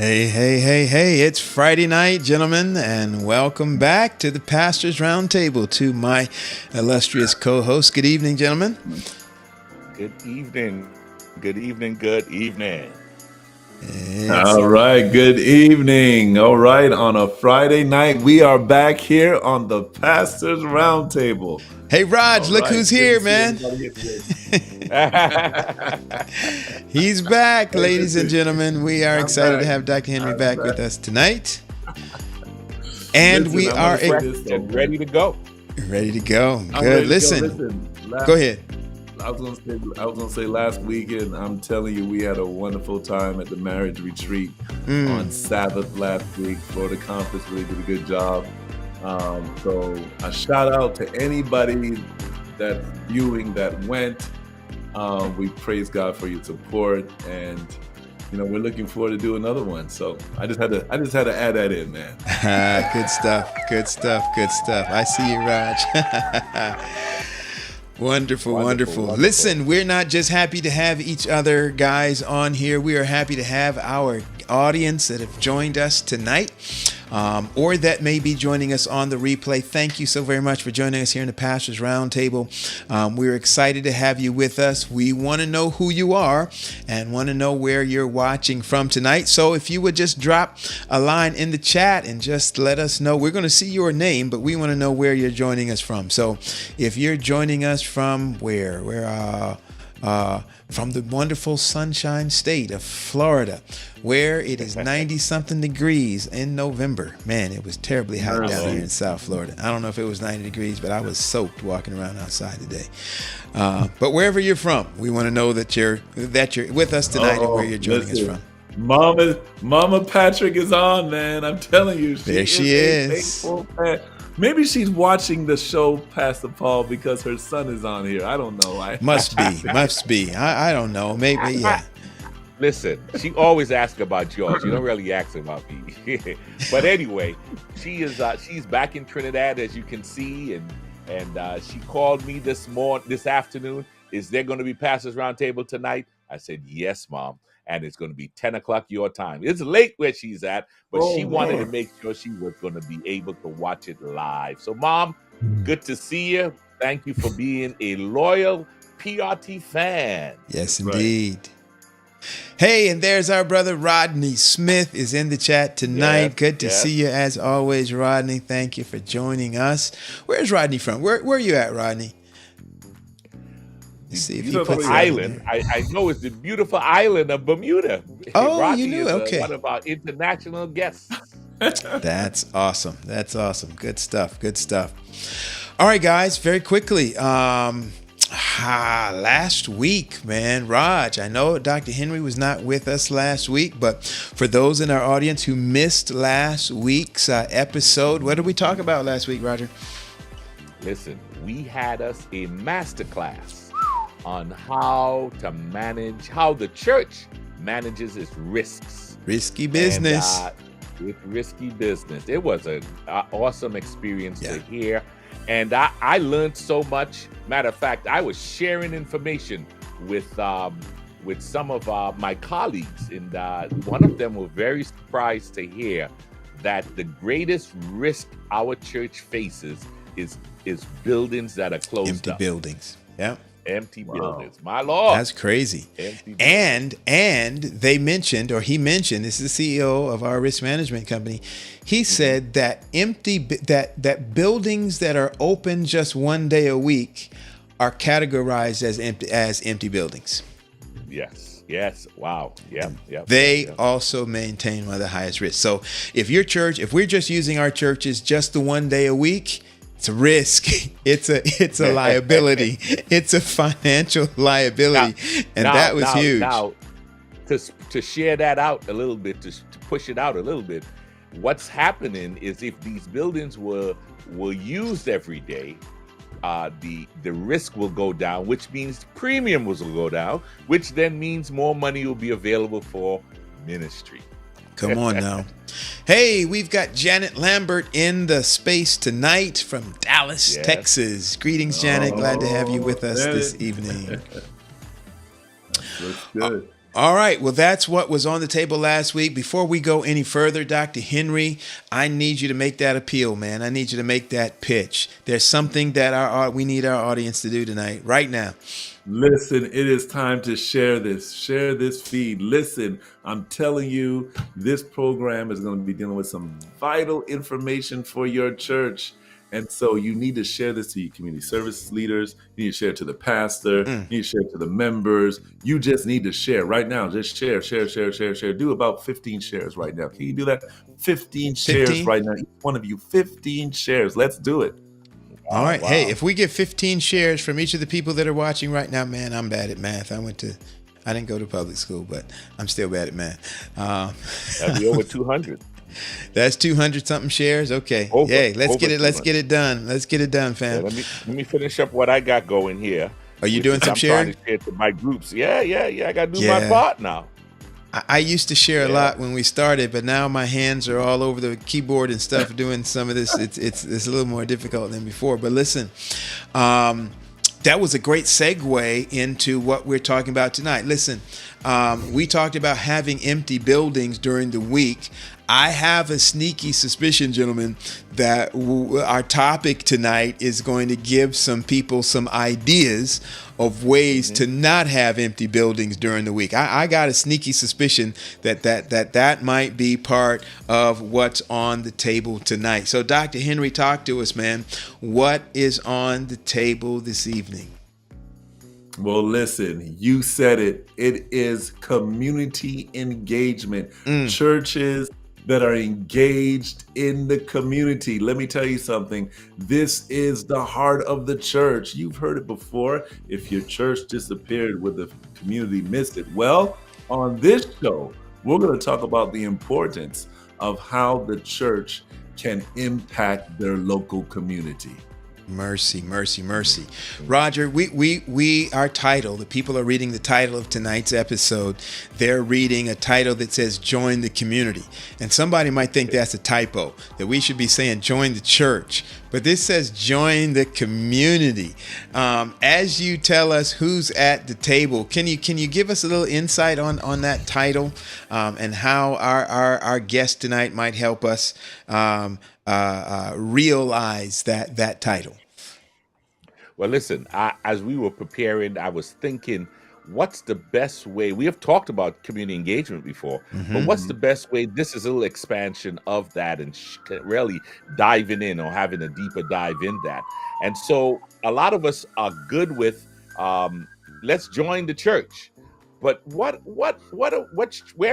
Hey, hey, hey, hey, it's Friday night, gentlemen, and welcome back to the Pastor's Roundtable to my illustrious co-host. Good evening, gentlemen. Good evening. Good evening. Good evening. All right. Good evening. All right. On a Friday night, we are back here on the Pastor's Roundtable. Hey, Raj, look who's here, man. He's back, ladies and gentlemen. We are excited to have Dr. Henry back with us tonight. And we are ready to go. Ready to go. Good. Listen. Go ahead. I was gonna say last weekend, I'm telling you, we had a wonderful time at the marriage retreat on Sabbath last week. Florida Conference really did a good job. So a shout out to anybody that's viewing that went. We praise God for your support, and we're looking forward to do another one. So I just had to add that in, man. Good stuff. I see you, Raj. Wonderful. Listen, we're not just happy to have each other guys on here. We are happy to have our audience that have joined us tonight, or that may be joining us on the replay. Thank you so very much for joining us here in the Pastor's Roundtable. We're excited to have you with us. We want to know who you are and want to know where you're watching from tonight. So if you would just drop a line in the chat and just let us know. We're going to see your name, but we want to know where you're joining us from. So if you're joining us from where? From the wonderful sunshine state of Florida, where it is 90-something degrees in November. Man, it was terribly hot down here in South Florida. I don't know if it was 90 degrees, but I was soaked walking around outside today. But wherever you're from, we want to know that you're with us tonight and where you're joining us from. Mama Patrick is on, man. I'm telling you. There she is. Maybe she's watching the show, Pastor Paul, because her son is on here. I don't know. Must be. I don't know. Maybe, yeah. Listen, she always asks about yours. You don't really ask about me. But anyway, she's back in Trinidad, as you can see, and she called me this afternoon. Is there going to be Pastor's Roundtable tonight? I said, yes, Mom. And it's going to be 10 o'clock your time. It's late where she's at, but she wanted to make sure she was going to be able to watch it live. So, Mom, good to see you. Thank you for being a loyal PRT fan. Yes, indeed. Right. Hey, and there's our brother Rodney Smith is in the chat tonight. Yes, good to see you as always, Rodney. Thank you for joining us. Where's Rodney from? Where are you at, Rodney? See if he puts island. I know it's the beautiful island of Bermuda. Oh, Rodney you knew? Okay. One of our international guests. That's awesome. Good stuff. All right, guys, very quickly. Last week, man, Raj, I know Dr. Henry was not with us last week, but for those in our audience who missed last week's episode, what did we talk about last week, Roger? Listen, we had us a masterclass on how the church manages its risks. Risky business. With risky business. It was an awesome experience to hear. And I learned so much. Matter of fact, I was sharing information with some of my colleagues. And one of them was very surprised to hear that the greatest risk our church faces is buildings that are closed Empty up. buildings. Yeah. Empty buildings. My Lord. That's crazy. And he mentioned, this is the CEO of our risk management company. He said that that buildings that are open just one day a week are categorized as empty buildings. Yes. Wow. Yeah. They also maintain one of the highest risks. So if we're just using our churches just the one day a week, it's a risk. It's a liability. It's a financial liability. That was huge. Now, to share that out a little bit, to push it out a little bit, what's happening is if these buildings were used every day, the risk will go down, which means premium will go down, which then means more money will be available for ministry. Come on now. Hey, we've got Janet Lambert in the space tonight from Dallas, Texas. Greetings, Janet. Glad to have you with us this evening. Looks good. All right. Well, that's what was on the table last week. Before we go any further, Dr. Henry, I need you to make that appeal, man. I need you to make that pitch. There's something that we need our audience to do tonight, right now. Listen, it is time to share this. Share this feed. Listen, I'm telling you, this program is going to be dealing with some vital information for your church. And so you need to share this to your community service leaders. You need to share it to the pastor. You need to share it to the members. You just need to share right now. Just share. Do about 15 shares right now. Can you do that? 15 shares right now. Each one of you, 15 shares. Let's do it. All right. Wow. Hey, if we get 15 shares from each of the people that are watching right now, man, I'm bad at math. I didn't go to public school, but I'm still bad at math. That'd be over 200. That's 200 something shares. Okay. Yay. Let's get it. Let's get it done. Let's get it done, fam. Yeah, let me finish up what I got going here. Are you doing some sharing? I'm trying to share to my groups. Yeah. I got to do my part now. I used to share a lot when we started, but now my hands are all over the keyboard and stuff doing some of this. It's a little more difficult than before. But listen, that was a great segue into what we're talking about tonight. Listen, we talked about having empty buildings during the week. I have a sneaky suspicion, gentlemen, that our topic tonight is going to give some people some ideas of ways to not have empty buildings during the week. I got a sneaky suspicion that might be part of what's on the table tonight. So, Dr. Henry, talk to us, man. What is on the table this evening? Well, listen, you said it. It is community engagement. Churches that are engaged in the community. Let me tell you something. This is the heart of the church. You've heard it before. If your church disappeared, would the community miss it? Well, on this show, we're going to talk about the importance of how the church can impact their local community. Mercy. Roger, our title, the people are reading the title of tonight's episode. They're reading a title that says join the community. And somebody might think that's a typo, that we should be saying join the church. But this says join the community. As you tell us who's at the table, can you give us a little insight on that title and how our guest tonight might help us realize that title? Well, listen, as we were preparing, I was thinking, what's the best way? We have talked about community engagement before, but what's the best way? This is a little expansion of that and really diving in or having a deeper dive in that. And so a lot of us are good with, let's join the church. But where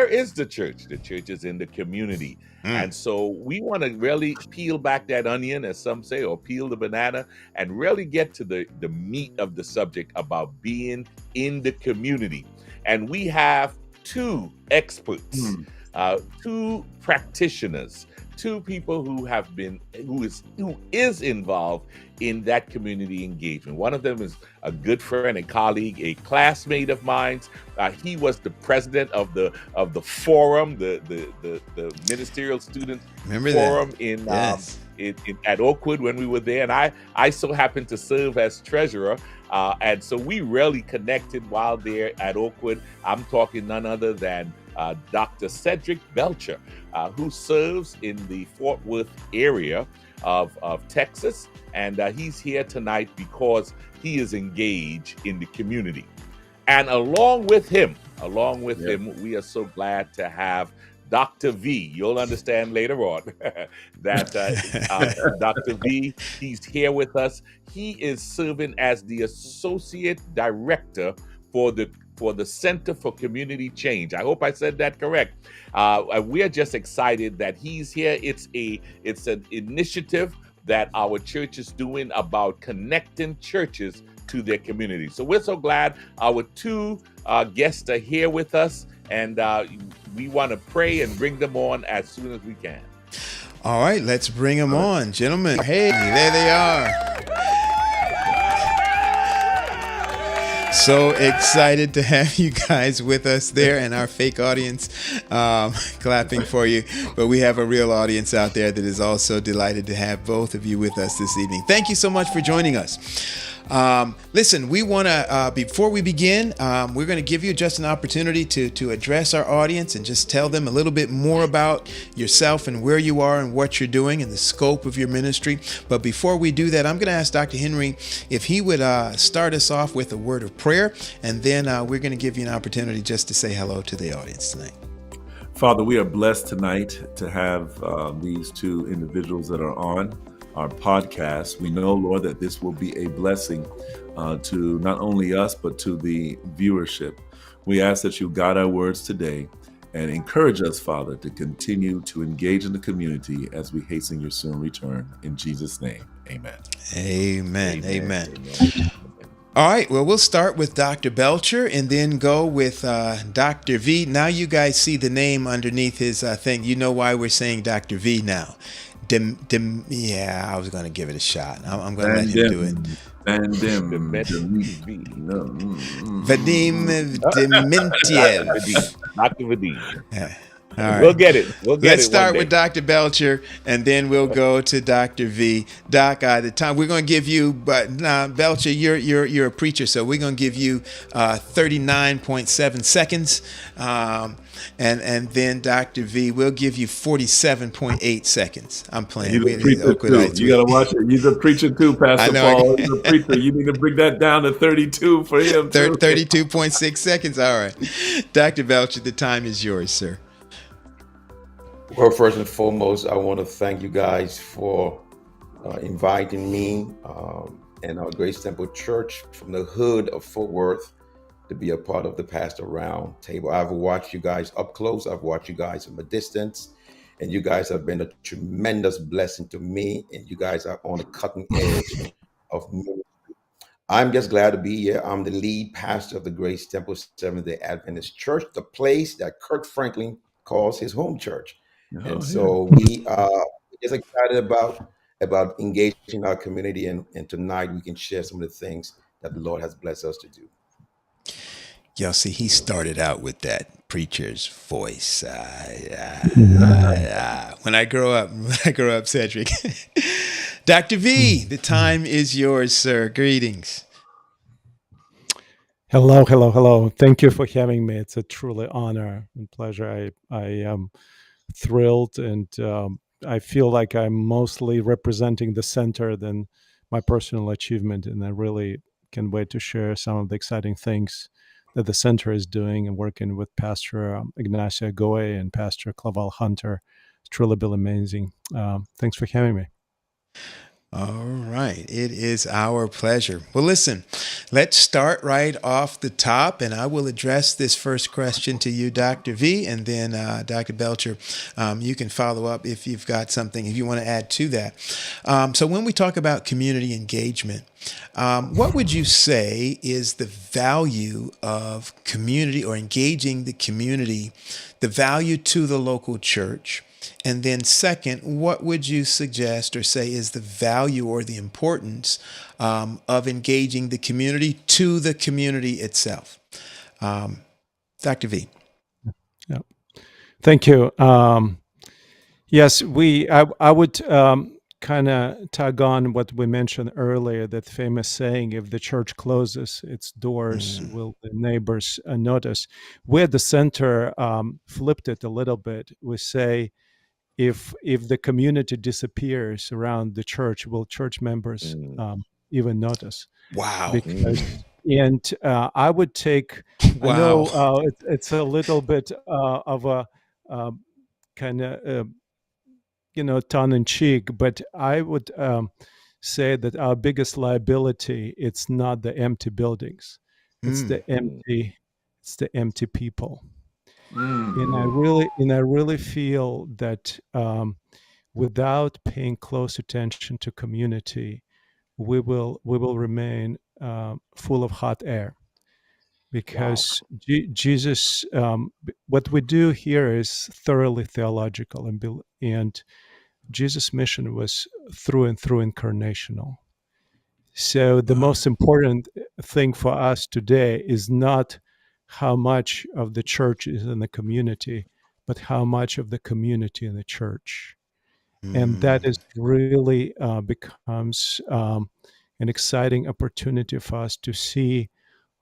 is the church? The church is in the community. And so we want to really peel back that onion, as some say, or peel the banana, and really get to the meat of the subject about being in the community. And we have two experts, two practitioners, two people who is involved in that community engagement. One of them is a good friend and colleague, a classmate of mine. He was the president of the forum, the ministerial student forum at Oakwood when we were there, and I so happened to serve as treasurer. And so we really connected while there at Oakwood. I'm talking none other than Dr. Cedric Belcher, who serves in the Fort Worth area of Texas. And he's here tonight because he is engaged in the community. And along with him, we are so glad to have Dr. V. You'll understand later on that Dr. V, he's here with us. He is serving as the Associate Director for the Center for Community Change. I hope I said that correct. We are just excited that he's here. It's an initiative that our church is doing about connecting churches to their community. So we're so glad our two guests are here with us, and we want to pray and bring them on as soon as we can. All right, let's bring them on, gentlemen. Hey, there they are. So excited to have you guys with us there, and our fake audience clapping for you. But we have a real audience out there that is also delighted to have both of you with us this evening. Thank you so much for joining us. Listen, we want to, before we begin, we're going to give you just an opportunity to address our audience and just tell them a little bit more about yourself and where you are and what you're doing and the scope of your ministry. But before we do that, I'm going to ask Dr. Henry if he would start us off with a word of prayer, and then we're going to give you an opportunity just to say hello to the audience tonight. Father, we are blessed tonight to have these two individuals that are on our podcast. We know, Lord, that this will be a blessing to not only us, but to the viewership. We ask that you guide our words today and encourage us, Father, to continue to engage in the community as we hasten your soon return. In Jesus' name, amen. Amen. Amen. All right, well, we'll start with Dr. Belcher and then go with Dr. V. Now you guys see the name underneath his thing. You know why we're saying Dr. V now. Yeah, I was going to give it a shot. I'm going to let him do it. Vadim Dementyev. Dr. Vadim. Yeah. All right. We'll get it. Let's start with Dr. Belcher, and then we'll go to Dr. V. Doc, the time we're going to give you, but Belcher, you're a preacher, so we're going to give you 39.7 seconds, and then Dr. V, we'll give you 47.8 seconds. I'm playing. He's a preacher too. You got to watch it. He's a preacher too, Pastor Paul. He's a preacher. You need to bring that down to 32 for him. 32.6 seconds. All right, Dr. Belcher, the time is yours, sir. Well, first and foremost, I want to thank you guys for inviting me and our Grace Temple Church from the hood of Fort Worth to be a part of the Pastor Round Table. I've watched you guys up close. I've watched you guys from a distance, and you guys have been a tremendous blessing to me, and you guys are on the cutting edge of ministry. I'm just glad to be here. I'm the lead pastor of the Grace Temple Seventh-day Adventist Church, the place that Kirk Franklin calls his home church. So we are just excited about engaging our community, and tonight we can share some of the things that the Lord has blessed us to do. Y'all see, he started out with that preacher's voice. When I grow up, Cedric. Dr. V, the time is yours, sir. Greetings. Hello. Thank you for having me. It's a truly honor and pleasure. I am thrilled, and I feel like I'm mostly representing the center than my personal achievement, and I really can't wait to share some of the exciting things that the center is doing and working with Pastor Ignacio Goe and Pastor Clavel Hunter. It's truly been amazing. Thanks for having me. All right. It is our pleasure. Well, listen, let's start right off the top, and I will address this first question to you, Dr. V, and then Dr. Belcher, you can follow up if you've got something, if you want to add to that. So when we talk about community engagement, what would you say is the value of community or engaging the community, the value to the local church? And then second, what would you suggest or say is the value or the importance of engaging the community to the community itself? Dr. V. Yeah. Thank you. Yes, I would kind of tag on what we mentioned earlier, that famous saying, if the church closes its doors, will the neighbors notice? We at the center flipped it a little bit. We say, if the community disappears around the church, will church members even notice? Wow. And I would take, wow. I know it's a little bit of a kind of, tongue-in-cheek, but I would say that our biggest liability, it's not the empty buildings. It's the empty people. And I really feel that without paying close attention to community, we will remain full of hot air, because Jesus, what we do here is thoroughly theological, and Jesus' mission was through and through incarnational. So the Wow. most important thing for us today is not how much of the church is in the community, but how much of the community in the church. And that is really becomes an exciting opportunity for us to see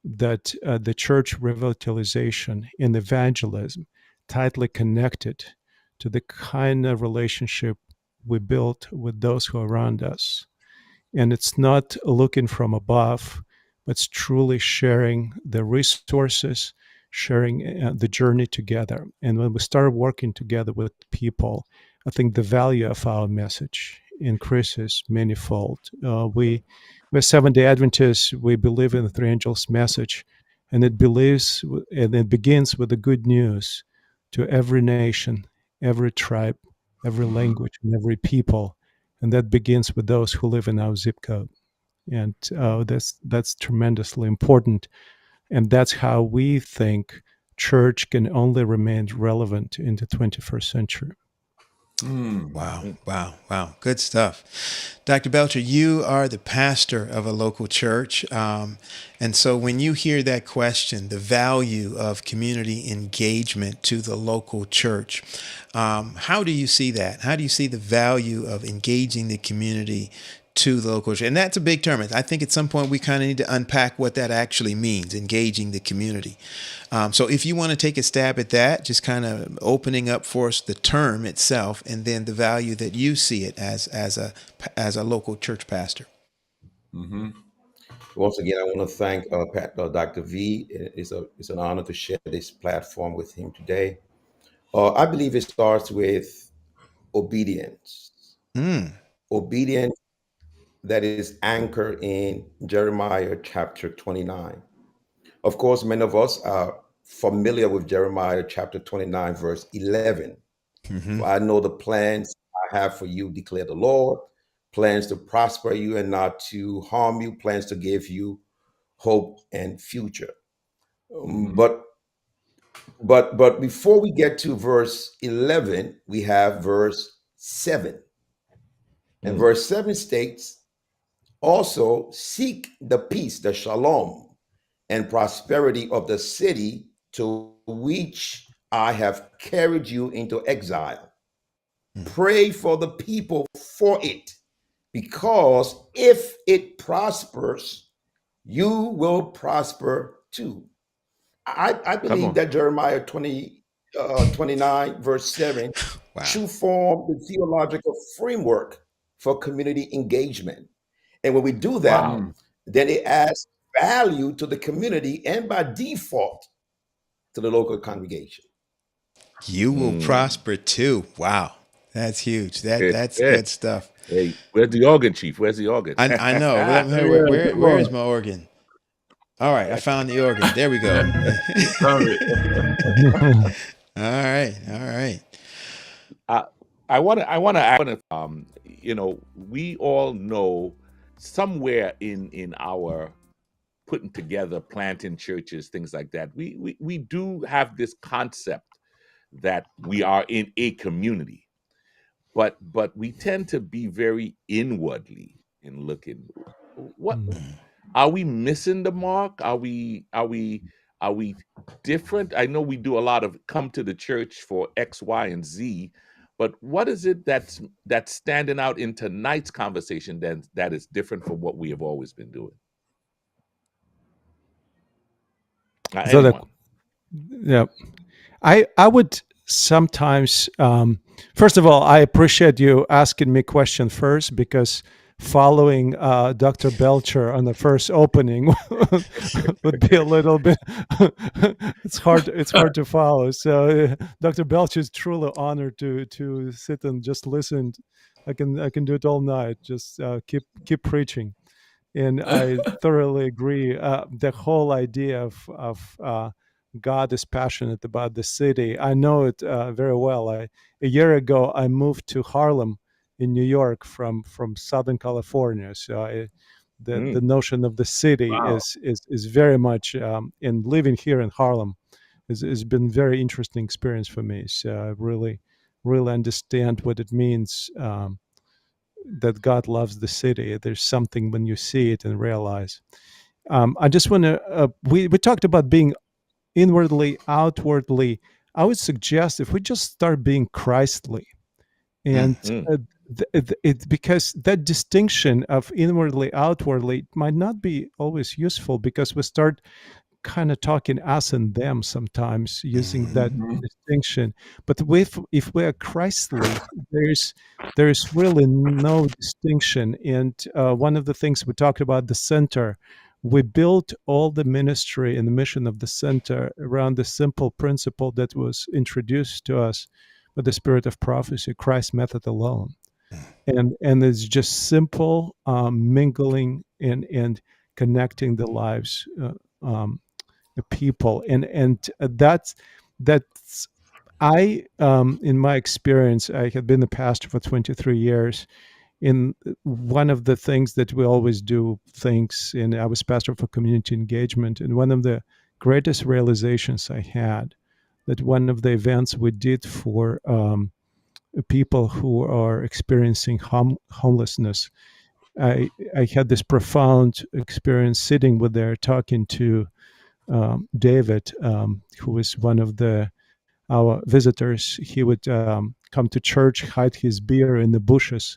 that the church revitalization and evangelism tightly connected to the kind of relationship we built with those who are around us. And it's not looking from above, but it's truly sharing the resources, sharing the journey together. And when we start working together with people, I think the value of our message increases manifold. We're Seventh-day Adventists. We believe in the three angels' message, and it begins with the good news to every nation, every tribe, every language, and every people, and that begins with those who live in our zip code. And that's tremendously important, and that's how we think church can only remain relevant in the 21st century. Wow, wow, wow. Good stuff. Dr. Belcher, you are the pastor of a local church. And so when you hear that question, the value of community engagement to the local church, how do you see that? How do you see the value of engaging the community to the local church? And that's a big term. I think at some point we kind of need to unpack what that actually means, engaging the community. So if you want to take a stab at that, just kind of opening up for us the term itself, and then the value that you see it as a local church pastor. Once again, I want to thank Dr. V. It's an honor to share this platform with him today. I believe it starts with obedience. Obedience that is anchored in Jeremiah chapter 29. Of course, many of us are familiar with Jeremiah chapter 29, verse 11. For I know the plans I have for you, declare the Lord, plans to prosper you and not to harm you, plans to give you hope and future. But before we get to verse 11, we have verse 7. And verse 7 states, also seek the peace, the shalom, and prosperity of the city to which I have carried you into exile. Pray for the people for it, because if it prospers, you will prosper too. I Come believe on. that Jeremiah 29, verse 7, Wow. should form the theological framework for community engagement. And when we do that, Wow. then it adds value to the community and by default to the local congregation. You will Mm. prosper too. Wow. That's huge. That's Hey, good stuff. where's the organ, Chief? Where's the organ? I know. Yeah, come Where is on. my organ? All right, I found the organ. There we go. Love it. All right, all right. I we all know somewhere in our putting together, planting churches, things like that. We do have this concept that we are in a community, but we tend to be very inwardly in looking. What are we missing the mark? Are we different? I know we do a lot of come to the church for X, Y, and Z, but what is it that's standing out in tonight's conversation that is different from what we have always been doing? So the Anyone? yeah, I would sometimes first of all, I appreciate you asking me question first, because following Dr. Belcher on the first opening would be a little bit it's hard to follow. So Dr. Belcher is truly honored to sit and just listen. I can do it all night. Just keep preaching. And I thoroughly agree. The whole idea of God is passionate about the city. I know it very well. A year ago, I moved to Harlem in New York from Southern California. So the notion of the city Wow. is very much in living here in Harlem has been very interesting experience for me. So I really understand what it means. that God loves the city. There's something when you see it and realize. I just want to. We talked about being inwardly, outwardly. I would suggest if we just start being Christly, and Mm. it's because that distinction of inwardly, outwardly might not be always useful, because we start kind of talking us and them sometimes using that Mhm. distinction. But if we are Christly, there's really no distinction. And one of the things we talked about, the center, we built all the ministry and the mission of the center around the simple principle that was introduced to us by the spirit of prophecy, Christ's method alone. And it's just simple mingling and connecting the lives um, people. And that's I in my experience, I had been a pastor for 23 years. In one of the things that we always do things, and I was pastor for community engagement, and one of the greatest realizations I had, that one of the events we did for people who are experiencing homelessness, I had this profound experience sitting with there talking to David, who was one of our visitors. He would come to church, hide his beer in the bushes.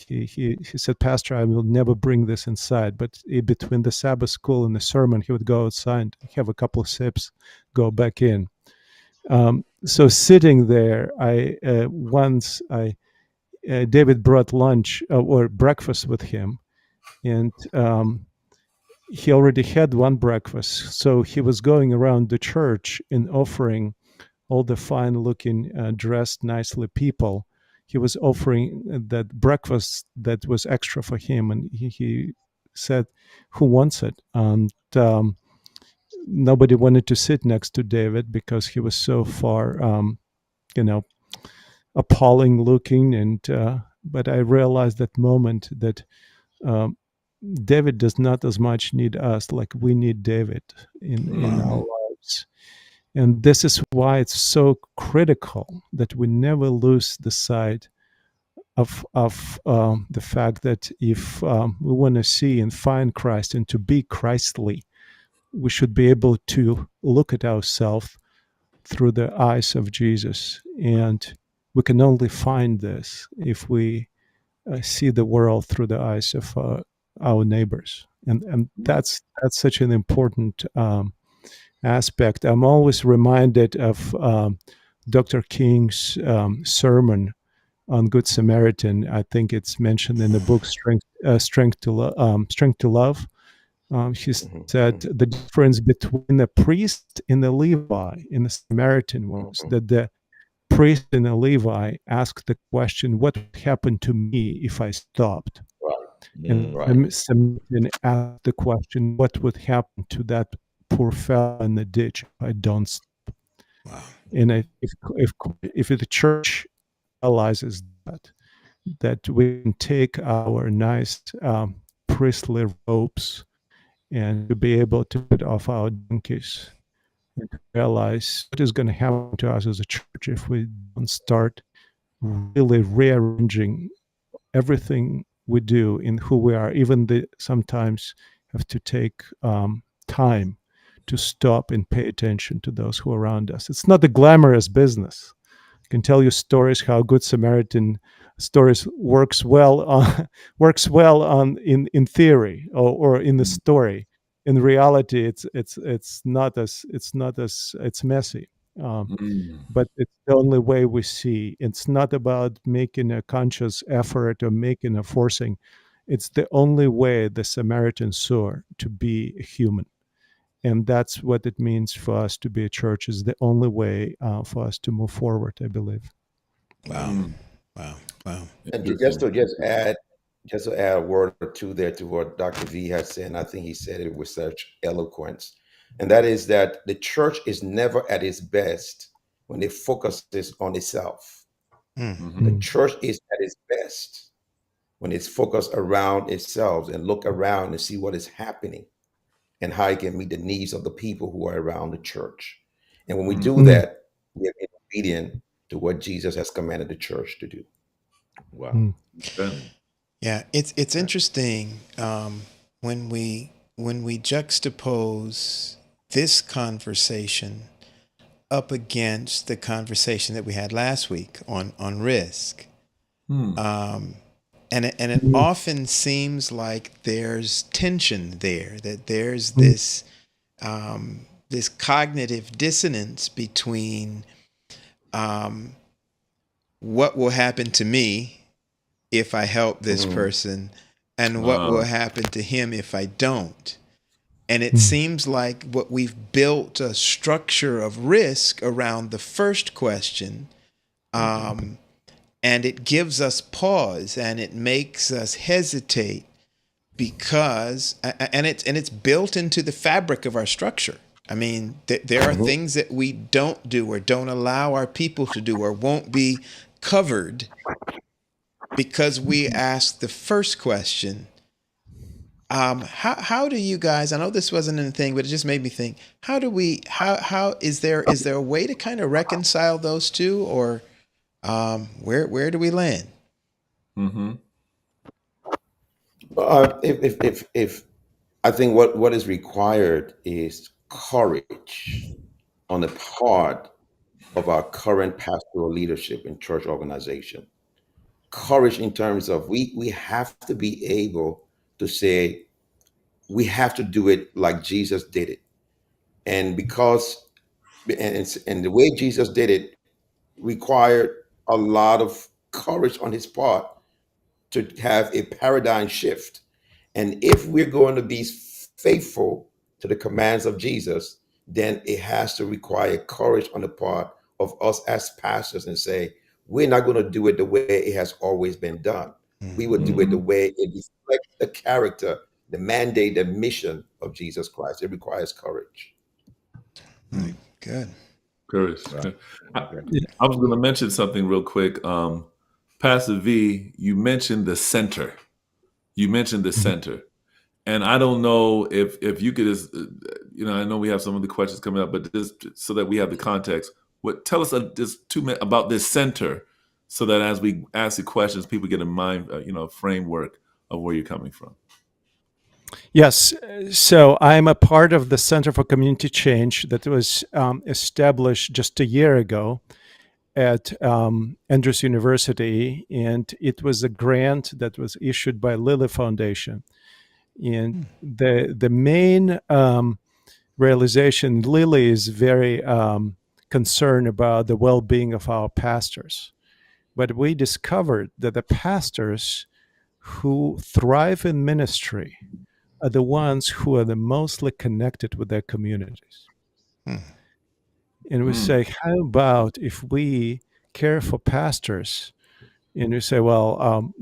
He said, "Pastor, I will never bring this inside." But between the Sabbath school and the sermon, he would go outside, have a couple of sips, go back in. So sitting there, David brought lunch or breakfast with him, and he already had one breakfast. So he was going around the church and offering all the fine looking, dressed nicely people. He was offering that breakfast that was extra for him. And he said, "Who wants it?" And nobody wanted to sit next to David because he was so far, you know, appalling looking. But I realized that moment that um, David does not as much need us like we need David in our lives. And this is why it's so critical that we never lose the sight of the fact that if we want to see and find Christ and to be Christly, we should be able to look at ourselves through the eyes of Jesus. And we can only find this if we see the world through the eyes of our neighbors. And that's such an important aspect. I'm always reminded of Dr. King's sermon on Good Samaritan. I think it's mentioned in the book Strength to Love. He said the difference between the priest and the Levi in the Samaritan was that the priest and the Levi asked the question, "What would happen to me if I stopped?" And the Samaritan asked the question, "What would happen to that poor fellow in the ditch if I don't stop?" Wow. And if the church realizes that we can take our nice priestly robes and to be able to put off our donkeys, and to realize what is going to happen to us as a church if we don't start really rearranging everything we do in who we are. Even sometimes have to take time to stop and pay attention to those who are around us. It's not a glamorous business. I can tell you stories how Good Samaritan stories works well on in theory or in the story. In reality, it's messy. But it's the only way we see. It's not about making a conscious effort or making a forcing. It's the only way the Samaritan saw to be a human. And that's what it means for us to be a church, is the only way for us to move forward, I believe. Wow. Wow. Wow. And just to add a word or two there to what Dr. V has said, and I think he said it with such eloquence, and that is that the church is never at its best when it focuses on itself. The church is at its best when it's focused around itself and look around and see what is happening and how it can meet the needs of the people who are around the church. And when we do Mm. that, we are obedient to what Jesus has commanded the church to do. Wow. Yeah, it's interesting when we juxtapose this conversation up against the conversation that we had last week on risk. And it often seems like there's tension there, that there's this this cognitive dissonance between what will happen to me if I help this person and what will happen to him if I don't. And it seems like what we've built a structure of risk around the first question, and it gives us pause and it makes us hesitate because, and it's built into the fabric of our structure. I mean, there are things that we don't do or don't allow our people to do or won't be covered because we asked the first question. How do you guys? I know this wasn't anything, but it just made me think. How do we? How is there a way to kind of reconcile those two, or where do we land? If I think what is required is courage on the part of our current pastoral leadership in church organization. Courage in terms of we have to be able to say we have to do it like Jesus did it, and because and the way Jesus did it required a lot of courage on his part to have a paradigm shift. And if we're going to be faithful to the commands of Jesus, then it has to require courage on the part of us as pastors and say, we're not going to do it the way it has always been done. We would do it the way it reflects the character, the mandate, the mission of Jesus Christ. It requires courage. Good. Courage. I was going to mention something real quick. Pastor V, you mentioned the center. And I don't know if you could just, I know we have some of the questions coming up, but just so that we have the context, tell us just 2 minutes about this center, so that as we ask the questions, people get a mind, framework of where you're coming from. Yes. So I'm a part of the Center for Community Change that was established just a year ago at Andrews University, and it was a grant that was issued by Lilly Foundation. And the main realization, Lilly is very concerned about the well-being of our pastors. But we discovered that the pastors who thrive in ministry are the ones who are the mostly connected with their communities. And we say, how about if we care for pastors? And we say, well,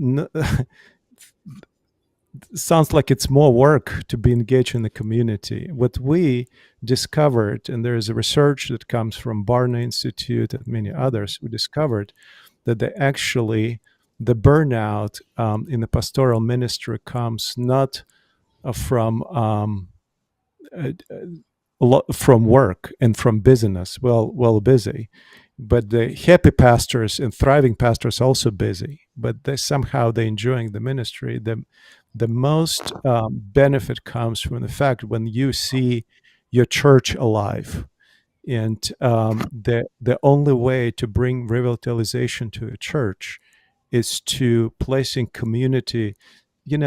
sounds like it's more work to be engaged in the community. What we discovered, and there is a research that comes from Barna Institute and many others, we discovered that the burnout in the pastoral ministry comes not from work and from busyness, well busy, but the happy pastors and thriving pastors also busy, but they're enjoying the ministry. The most benefit comes from the fact when you see your church alive. And the only way to bring revitalization to a church is to placing community.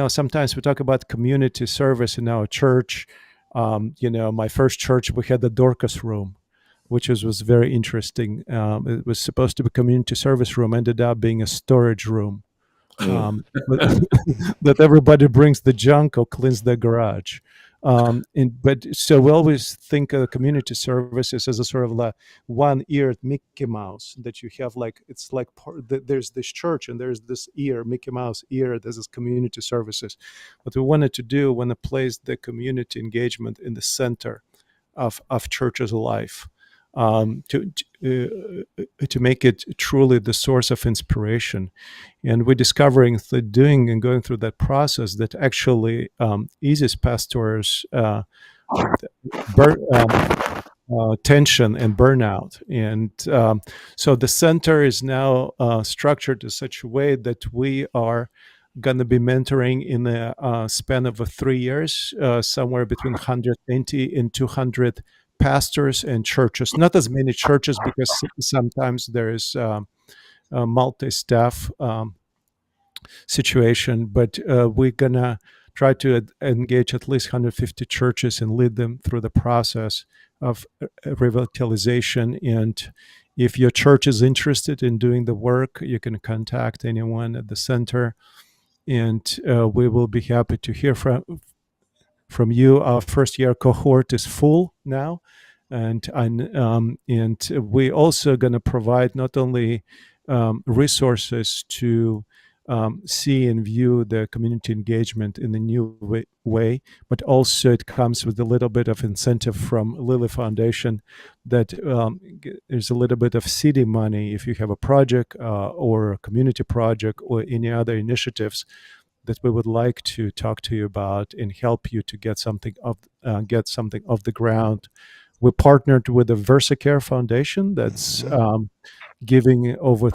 Sometimes we talk about community service in our church. My first church, we had the Dorcas room, which was very interesting. It was supposed to be a community service room, ended up being a storage room. That everybody brings the junk or cleans their garage. So we always think of community services as a sort of like one-eared Mickey Mouse that you have, there's this church and there's this ear, Mickey Mouse ear, there's this community services. What we wanted to do when it placed the community engagement in the center of church's life, to make it truly the source of inspiration. And we're discovering that doing and going through that process that actually eases pastors' tension and burnout. And so the center is now structured in such a way that we are going to be mentoring in a span of 3 years, somewhere between 120 and 200 pastors and churches. Not as many churches because sometimes there is a multi-staff situation, but we're going to try to engage at least 150 churches and lead them through the process of revitalization. And if your church is interested in doing the work, you can contact anyone at the center, and we will be happy to hear from you. Our first year cohort is full now, and we also going to provide not only resources to see and view the community engagement in a new way, but also it comes with a little bit of incentive from Lilly Foundation that there's a little bit of seeding money if you have a project or a community project or any other initiatives that we would like to talk to you about and help you to get something off the ground. We partnered with the VersaCare Foundation that's giving over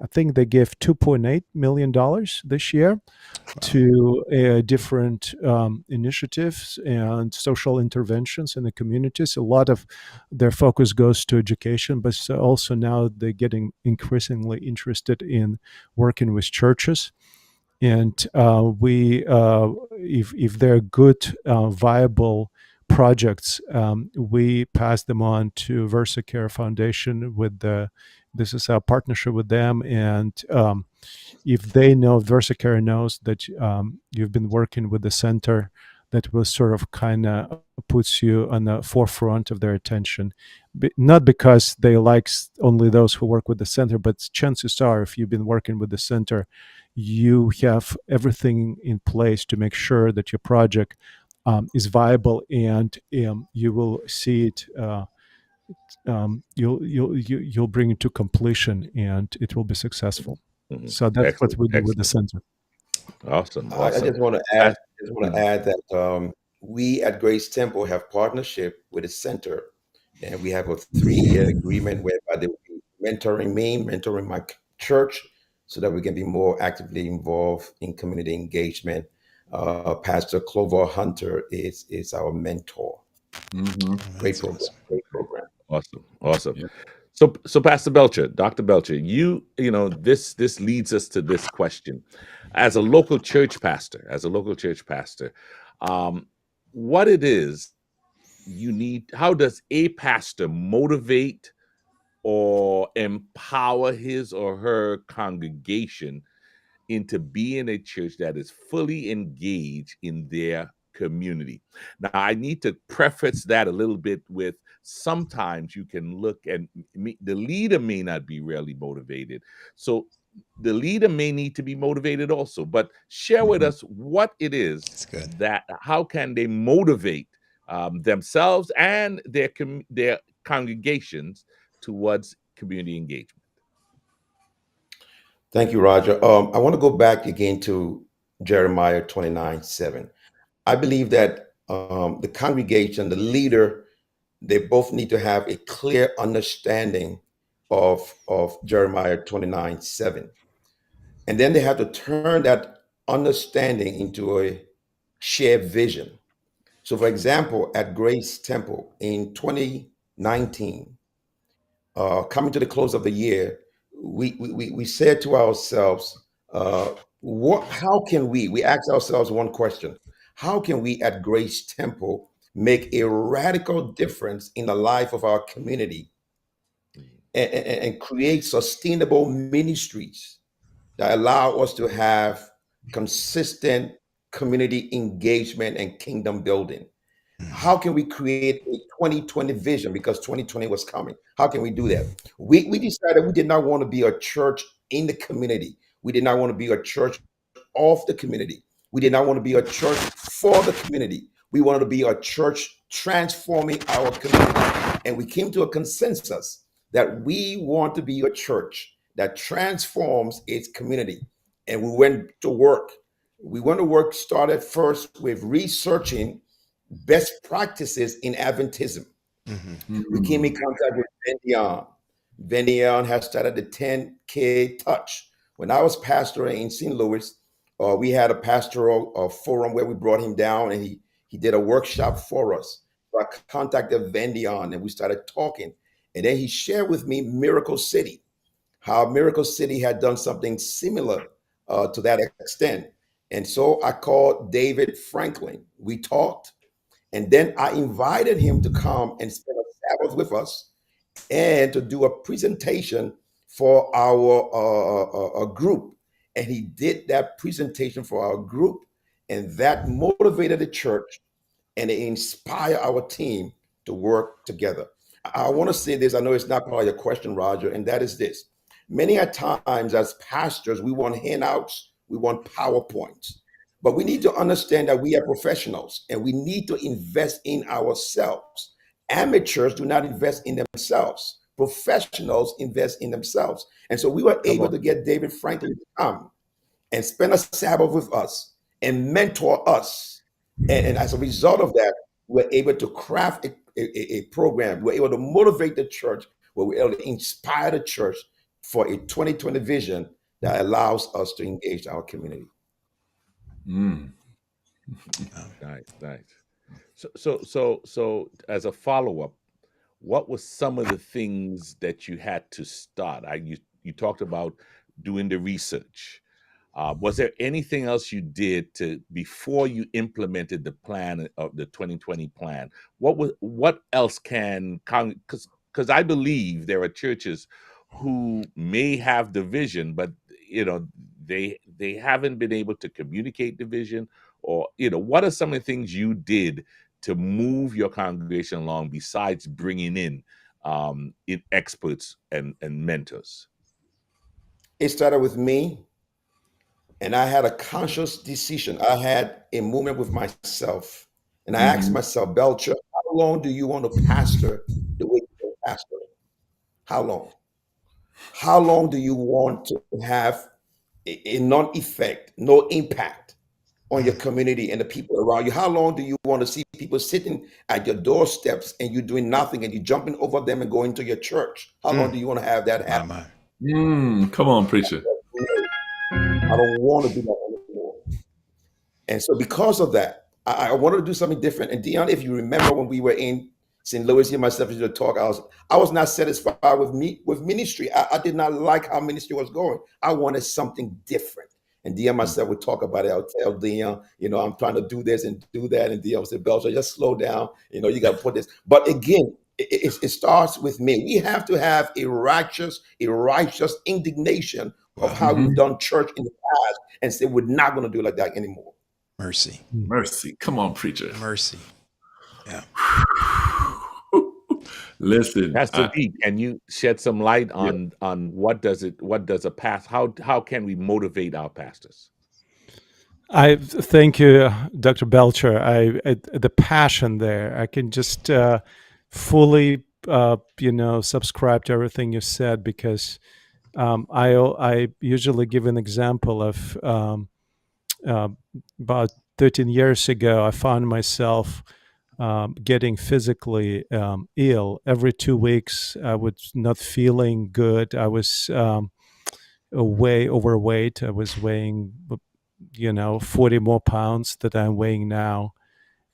I think they gave $2.8 million this year to different initiatives and social interventions in the communities. A lot of their focus goes to education, but also now they're getting increasingly interested in working with churches. And if they're good, viable projects, we pass them on to VersaCare Foundation. This is our partnership with them, and if VersaCare knows that you've been working with the center, that will sort of kind of puts you on the forefront of their attention. Not because they like only those who work with the center, but chances are, if you've been working with the center, you have everything in place to make sure that your project is viable, and you will see it. You'll bring it to completion, and it will be successful. Mm-hmm. So that's what we do with the center. Awesome. I just want to add that we at Grace Temple have partnership with the center, and we have a 3-year agreement whereby they will be mentoring me, mentoring my church, so that we can be more actively involved in community engagement. Pastor Clover Hunter is our mentor. Mm-hmm. Great program. Great program. Awesome. Yeah. So Pastor Belcher, Dr. Belcher, this leads us to this question. As a local church pastor, what it is you need, how does a pastor motivate or empower his or her congregation into being a church that is fully engaged in their community? Now, I need to preface that a little bit with sometimes you can look and the leader may not be really motivated. So the leader may need to be motivated also, but share with us what it is that, how can they motivate themselves and their congregations towards community engagement? Thank you, Roger. I want to go back again to Jeremiah 29:7. I believe that the congregation, the leader, they both need to have a clear understanding of Jeremiah 29:7. And then they have to turn that understanding into a shared vision. So, for example, at Grace Temple in 2019, coming to the close of the year, we said to ourselves, how can we asked ourselves one question: how can we at Grace Temple make a radical difference in the life of our community and create sustainable ministries that allow us to have consistent community engagement and kingdom building? How can we create a 2020 vision? Because 2020 was coming. How can we do that? We decided we did not want to be a church in the community. We did not want to be a church of the community. We did not want to be a church for the community. We wanted to be a church transforming our community. And we came to a consensus that we want to be a church that transforms its community. And we went to work. Started first with researching best practices in Adventism. We came in contact with Vendion. Vendion has started the 10K Touch. When I was pastoring in St. Louis, we had a pastoral forum where we brought him down and he did a workshop for us. So I contacted Vendion and we started talking. And then he shared with me Miracle City, how Miracle City had done something similar to that extent. And so I called David Franklin. We talked, and then I invited him to come and spend a Sabbath with us and to do a presentation for our group. And he did that presentation for our group, and that motivated the church and it inspired our team to work together. I want to say this. I know it's not part of your question, Roger, and that is this. Many a times as pastors, we want handouts, we want PowerPoints, but we need to understand that we are professionals and we need to invest in ourselves. Amateurs do not invest in themselves. Professionals invest in themselves. And so we were Come able on. to get David Franklin to come and spend a Sabbath with us and mentor us. And as a result of that, we're able to craft a program. We're able to motivate the church, where we're able to inspire the church for a 2020 vision that allows us to engage our community. Nice, nice. So as a follow-up, what was some of the things that you had to start? You talked about doing the research. Was there anything else you did before you implemented the plan of the 2020 plan? What else because I believe there are churches who may have the vision, but they haven't been able to communicate the vision, or what are some of the things you did to move your congregation along besides bringing in experts and mentors? It started with me, and I had a conscious decision. I had a moment with myself, and I asked myself, Belcher, how long do you want to pastor the way you pastor? How long? How long do you want to have a non-effect, no impact on your community and the people around you? How long do you want to see people sitting at your doorsteps and you doing nothing and you jumping over them and going to your church? How long do you want to have that happen? Come on, preacher. I don't want to do that anymore. And so because of that, I wanted to do something different. And Dion, if you remember when we were in St. Louis, here myself to talk, I was not satisfied with ministry. I did not like how ministry was going. I wanted something different. And Dion myself would talk about it. I'll tell Dion, I'm trying to do this and do that. And Dion would say, Belcher, just slow down. You got to put this. But again, it starts with me. We have to have a righteous indignation of how we've done church in the past and say we're not going to do it like that anymore. Mercy. Come on, preacher. Mercy. Yeah. Listen, Pastor D, can you shed some light on how can we motivate our pastors? I thank you, Dr. Belcher. The passion there, I can just fully, subscribe to everything you said, because I usually give an example of about 13 years ago, I found myself getting physically ill. Every 2 weeks, I was not feeling good. I was way overweight. I was weighing 40 more pounds that I'm weighing now.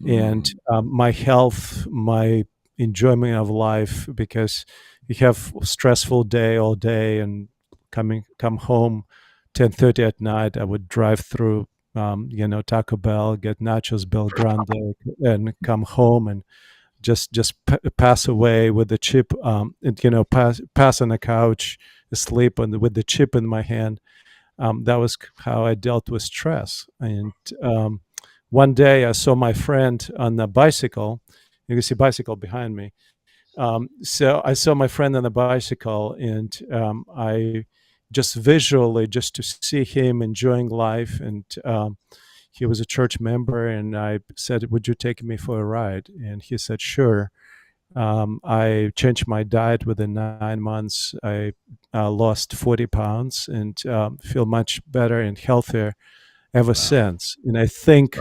And my health, my enjoyment of life, because you have a stressful day all day and come home 10:30 at night, I would drive through Taco Bell, get nachos Bel Grande, and come home and just pass away with the chip, pass on the couch, asleep with the chip in my hand. That was how I dealt with stress. And one day I saw my friend on a bicycle. You can see a bicycle behind me. So I saw my friend on a bicycle, and I just visually, just to see him enjoying life. And he was a church member, and I said, would you take me for a ride? And he said, sure. I changed my diet within 9 months. I lost 40 pounds and feel much better and healthier ever since. And I think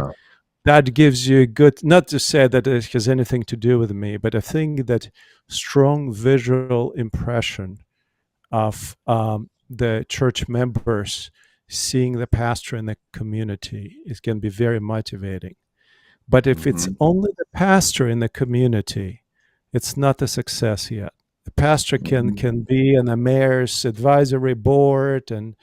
that gives you a good, not to say that it has anything to do with me, but I think that strong visual impression of the church members seeing the pastor in the community is going to be very motivating. But if it's only the pastor in the community, it's not a success yet. The pastor can be on the mayor's advisory board and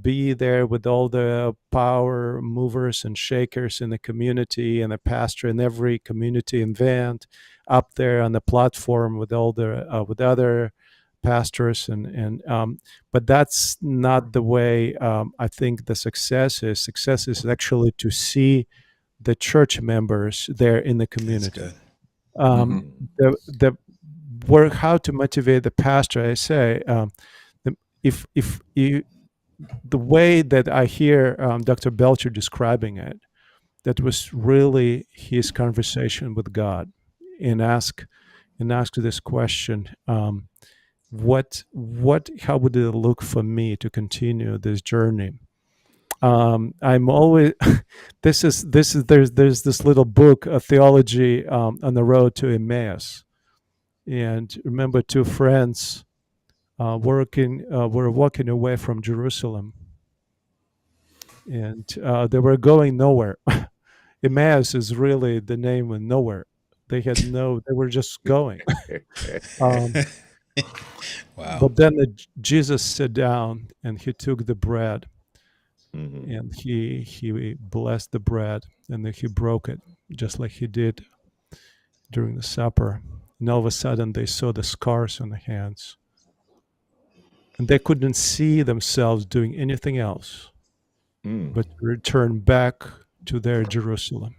be there with all the power movers and shakers in the community, and the pastor in every community event up there on the platform with all the with other pastors, and but that's not the way I think the success is. Success is actually to see the church members there in the community. The work, how to motivate the pastor, I say, if you, the way that I hear Dr. Belcher describing it, that was really his conversation with God, and ask this question: how would it look for me to continue this journey? I'm always there's this little book, a theology on the road to Emmaus, and remember, two friends were walking away from Jerusalem, and they were going nowhere. Emmaus is really the name of nowhere. They were just going. Wow. But then Jesus sat down and he took the bread, and he blessed the bread, and then he broke it, just like he did during the supper. And all of a sudden they saw the scars on the hands, and they couldn't see themselves doing anything else but return back to their Jerusalem.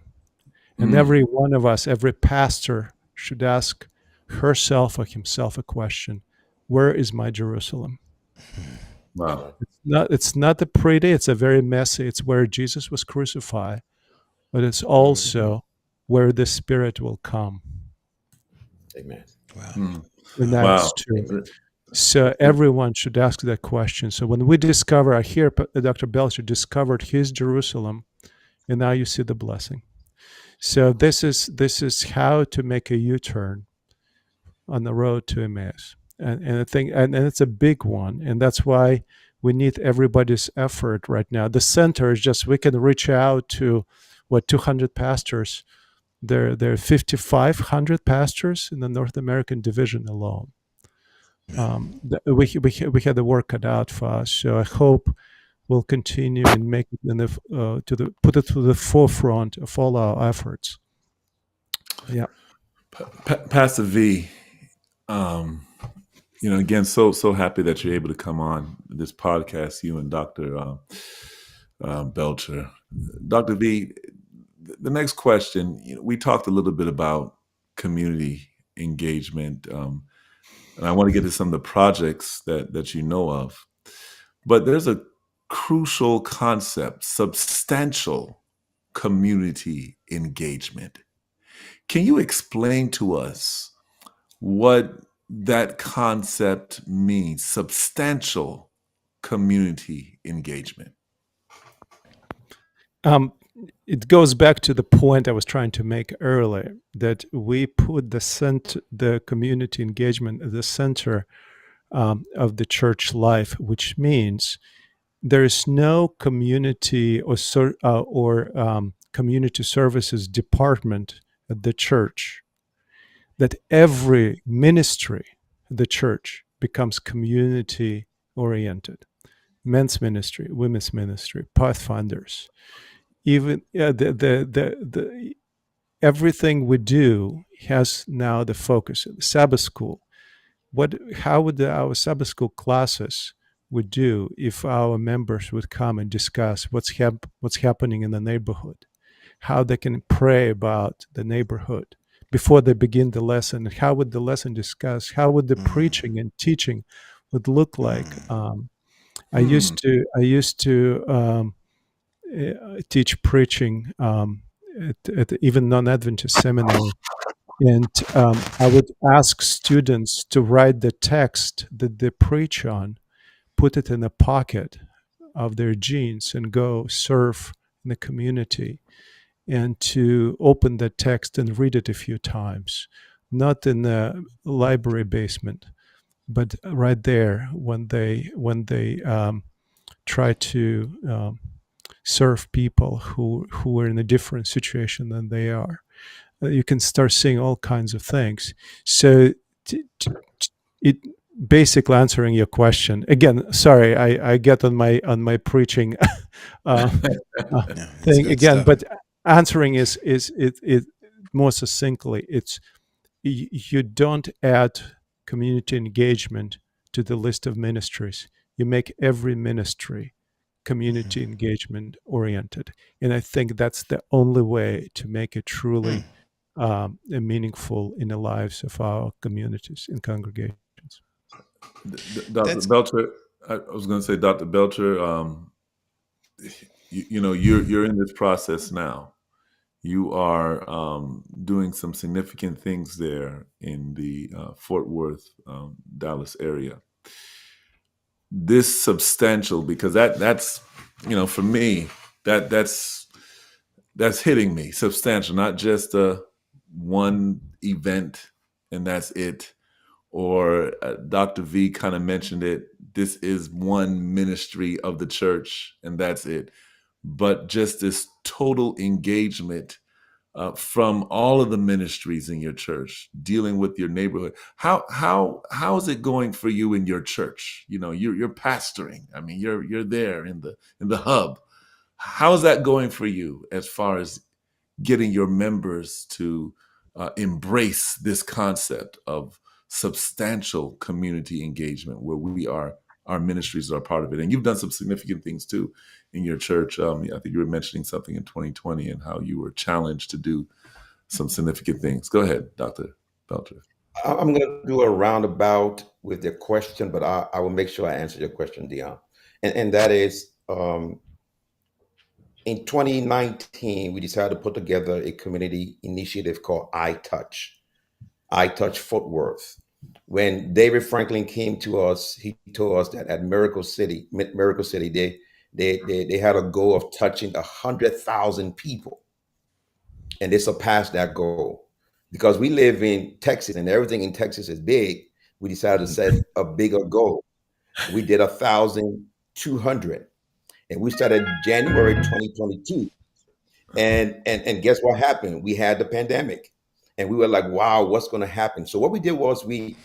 And every one of us, every pastor, should ask herself or himself a question: where is my Jerusalem? Wow. It's not the pretty, it's a very messy, it's where Jesus was crucified, but it's also where the Spirit will come. Amen. Wow. In Acts 2. So everyone should ask that question. So when we discover, I hear Dr. Belcher discovered his Jerusalem, and now you see the blessing. So this is how to make a U-turn on the road to Emmaus. And I think, and it's a big one, and that's why we need everybody's effort right now. The center is just, we can reach out to 200 pastors. There are 5,500 pastors in the North American division alone. We had the work cut out for us. So I hope we'll continue and make it put it to the forefront of all our efforts. Yeah, Pastor V, again, so happy that you're able to come on this podcast, you and Dr. Belcher. Dr. V, the next question, we talked a little bit about community engagement, and I want to get to some of the projects that you know of. But there's a crucial concept: substantial community engagement. Can you explain to us what that concept means, substantial community engagement? It goes back to the point I was trying to make earlier, that we put the community engagement at the center of the church life, which means there is no community or community services department at the church, that every ministry of the church becomes community oriented. Men's ministry, women's ministry, pathfinders, even everything we do has now the focus. Sabbath school. How would our Sabbath school classes would do if our members would come and discuss what's happening in the neighborhood, how they can pray about the neighborhood before they begin the lesson? How would the lesson discuss? How would the preaching and teaching would look like? I used to teach preaching at even non-Adventist seminary, and I would ask students to write the text that they preach on, put it in a pocket of their jeans, and go serve in the community. and to open the text and read it a few times, not in the library basement, but right there when they try to serve people who are in a different situation than they are. You can start seeing all kinds of things. So it basically answering your question again. Sorry, I get on my preaching No, it's thing good again, stuff. but answering is it more succinctly. It's you don't add community engagement to the list of ministries. You make every ministry community engagement oriented, and I think that's the only way to make it truly meaningful in the lives of our communities and congregations. Dr. That's Belcher, I was going to say, Dr. Belcher, you're in this process now. You are doing some significant things there in the Fort Worth, Dallas area. This substantial, because that's for me that's hitting me substantial, not just one event and that's it. Or Dr. V kind of mentioned it. This is one ministry of the church and that's it. But just this total engagement from all of the ministries in your church, dealing with your neighborhood. How is it going for you in your church? You're pastoring. I mean, you're there in the hub. How is that going for you as far as getting your members to embrace this concept of substantial community engagement, where our ministries are part of it? And you've done some significant things too in your church. I think you were mentioning something in 2020 and how you were challenged to do some significant things. Go ahead, Dr. Belcher. I'm going to do a roundabout with the question, but I will make sure I answer your question, Dion. And that is, in 2019, we decided to put together a community initiative called I Touch Fort Worth. When David Franklin came to us, he told us that at Miracle City, they had a goal of touching 100,000 people, and they surpassed that goal. Because we live in Texas and everything in Texas is big, we decided to set a bigger goal. We did 1,200, and we started January 2022. And guess what happened? We had the pandemic, and we were like, wow, what's going to happen? So what we did was we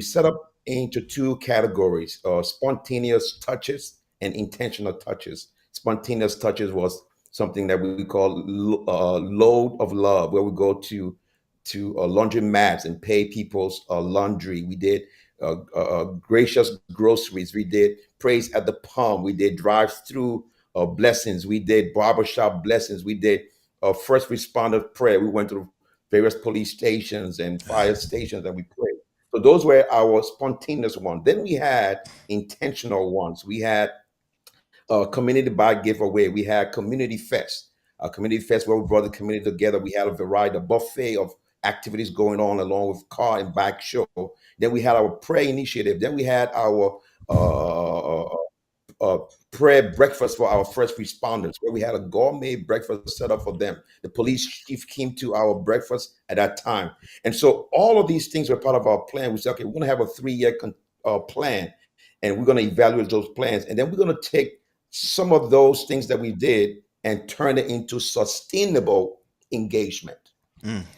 set up into two categories: spontaneous touches and intentional touches. Spontaneous touches was something that we call load of love, where we go to laundry mats and pay people's laundry. We did gracious groceries. We did praise at the pump. We did drive-through blessings. We did barbershop blessings. We did first responder prayer. We went to various police stations and fire stations and we prayed. So those were our spontaneous ones. Then we had intentional ones. We had community buy giveaway. We had community fest. A community fest where we brought the community together. We had a variety, a buffet of activities going on along with car and bike show. Then we had our prayer initiative. Then we had our prayer breakfast for our first responders, where we had a gourmet breakfast set up for them. The police chief came to our breakfast at that time. And so all of these things were part of our plan. We said, okay, we're going to have a 3-year plan, and we're going to evaluate those plans. And then we're going to take some of those things that we did and turn it into sustainable engagement.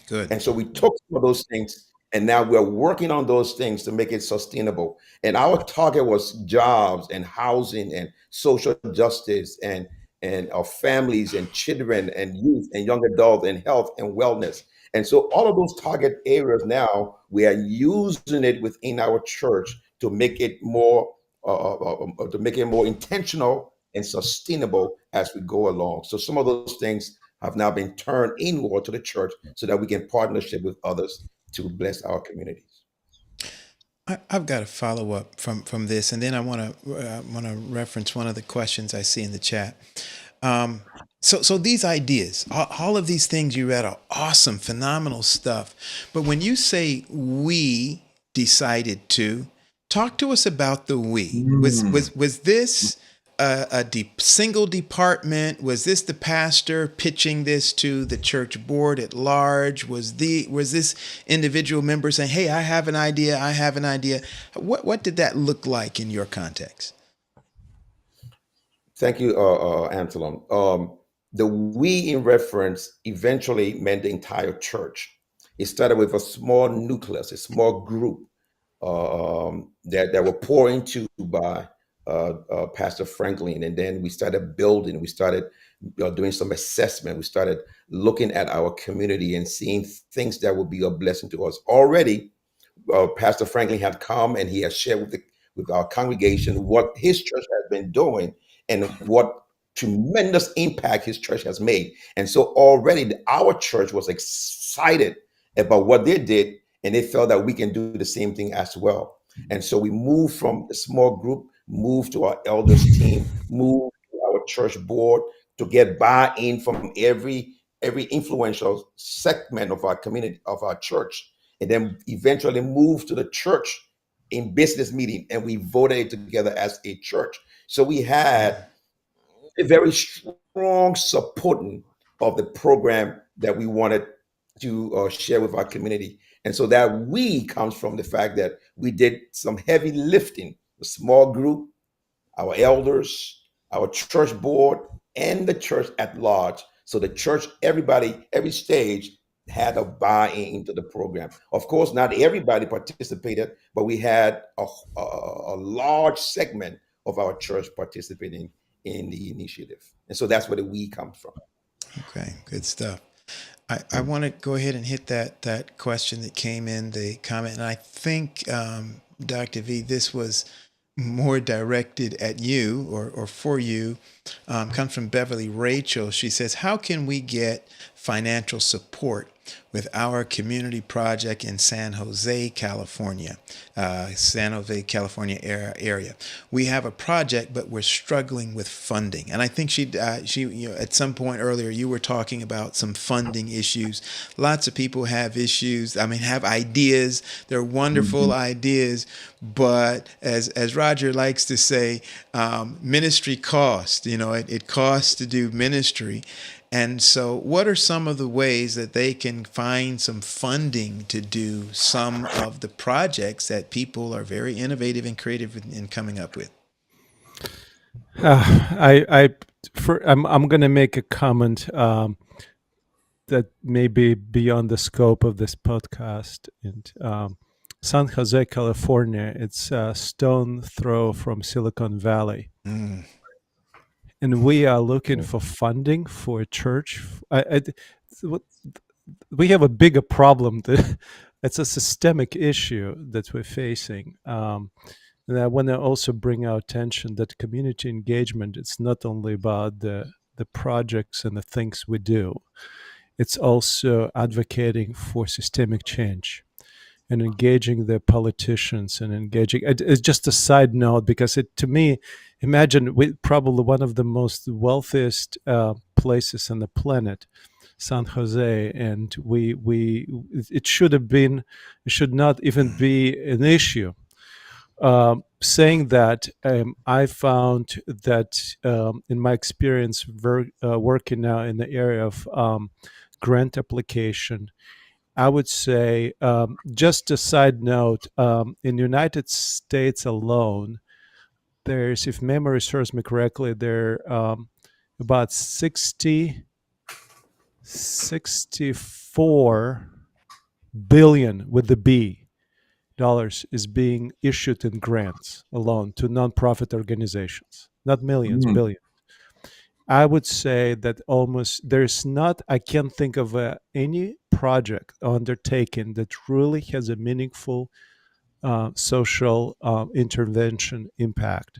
Good. And so we took some of those things, and now we're working on those things to make it sustainable. And our target was jobs and housing and social justice and our families and children and youth and young adults and health and wellness. And so all of those target areas now, we are using it within our church to make it more intentional and sustainable as we go along. So some of those things have now been turned inward to the church so that we can partnership with others to bless our communities. I've got a follow up from this, and then I want to reference one of the questions I see in the chat. So these ideas, all of these things you read are awesome, phenomenal stuff. But when you say we decided to, talk to us about the we. Was this single department? Was this the pastor pitching this to the church board at large? Was this individual member saying, "Hey, I have an idea. I have an idea"? What did that look like in your context? Thank you, Antelon. The we in reference eventually meant the entire church. It started with a small nucleus, a small group that were poured into by Pastor Franklin, and then we started building. We started doing some assessment. We started looking at our community and seeing things that would be a blessing to us. Already, Pastor Franklin had come and he had shared with our congregation what his church had been doing and what tremendous impact his church has made. And so already our church was excited about what they did, and they felt that we can do the same thing as well. And so we moved from a small group, moved to our elders team, moved to our church board to get buy-in from every influential segment of our community, of our church, and then eventually moved to the church in business meeting, and we voted it together as a church. So we had a very strong supporting of the program that we wanted to share with our community. And so that we comes from the fact that we did some heavy lifting, a small group, our elders, our church board, and the church at large. So the church, everybody, every stage had a buy-in into the program. Of course, not everybody participated, but we had a large segment of our church participating in the initiative. And so that's where the we comes from. Okay, good stuff. I want to go ahead and hit that question that came in the comment, and I think Dr. V, this was more directed at you or for you. Comes from Beverly Rachel. She says, "How can we get financial support with our community project in San Jose, California, area? We have a project, but we're struggling with funding." And I think she at some point earlier, you were talking about some funding issues. Lots of people have issues. I mean, have ideas. They're wonderful ideas, but as Roger likes to say, ministry cost. It costs to do ministry. And so what are some of the ways that they can find some funding to do some of the projects that people are very innovative and creative in coming up with? I'm going to make a comment that may be beyond the scope of this podcast. And San Jose, California, it's a stone throw from Silicon Valley. And we are looking for funding for a church. We have a bigger problem. It's a systemic issue that we're facing. And I want to also bring our attention that community engagement, it's not only about the projects and the things we do. It's also advocating for systemic change and engaging the politicians and engaging. It's just a side note, because to me, imagine probably one of the most wealthiest places on the planet, San Jose, and it should not even be an issue. Saying that, I found that in my experience working now in the area of grant application, I would say, just a side note, in the United States alone, there's, if memory serves me correctly, there are about 64 billion with the B dollars is being issued in grants alone to nonprofit organizations, not millions, billions. I would say that I can't think of any project undertaken that really has a meaningful social intervention impact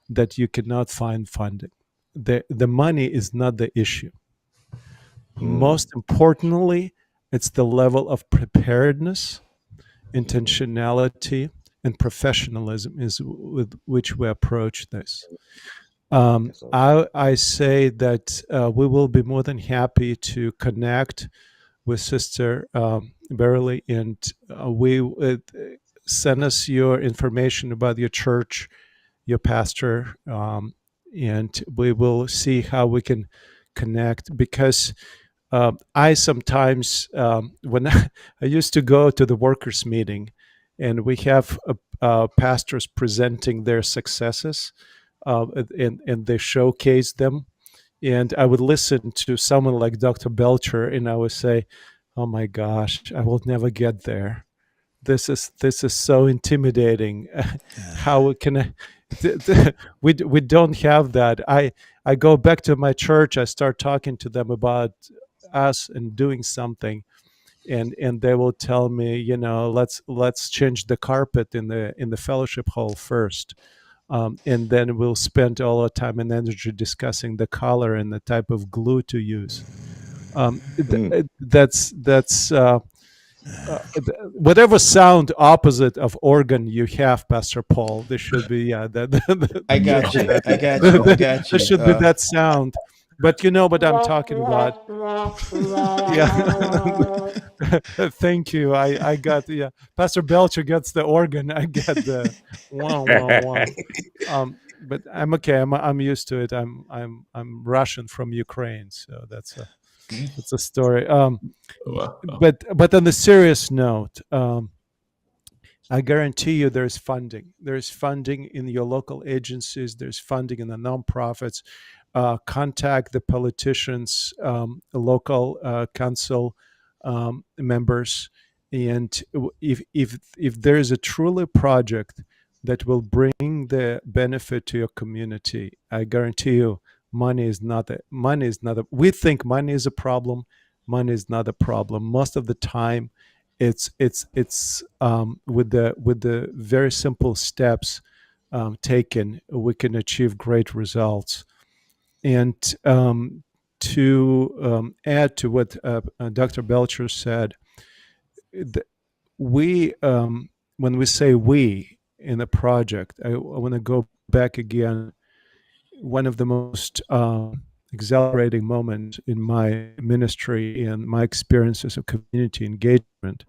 that you cannot find funding. The money is not the issue. Most importantly, it's the level of preparedness, intentionality, and professionalism with which we approach this. I say that we will be more than happy to connect with Sister Beverly, and send us your information about your church, your pastor, and we will see how we can connect. Because I sometimes, when I used to go to the workers' meeting, and we have pastors presenting their successes, and they showcase them. And I would listen to someone like Dr. Belcher, and I would say, "Oh my gosh, I will never get there. This is so intimidating. How can I?" We don't have that. I go back to my church. I start talking to them about us and doing something, and they will tell me, let's change the carpet in the fellowship hall first, and then we'll spend all our time and energy discussing the color and the type of glue to use. That's whatever sound opposite of organ you have, Pastor Paul. There should be I there got should you. I got you. I got there you. should be that sound. But you know what I'm talking about. Yeah. Thank you. I got, yeah. Pastor Belcher gets the organ. I get the wah wah wah. But I'm okay. I'm used to it. I'm Russian from Ukraine, so that's a story. Wow. But on the serious note, I guarantee you there's funding. There's funding in your local agencies. There's funding in the nonprofits. Contact the politicians, local council members, and if there is a truly project that will bring the benefit to your community, I guarantee you, money is not a. We think money is a problem. Money is not a problem. Most of the time, it's with the very simple steps taken, we can achieve great results. And to add to what Dr. Belcher said, we when we say we in a project, I want to go back again. One of the most exhilarating moments in my ministry and my experiences of community engagement,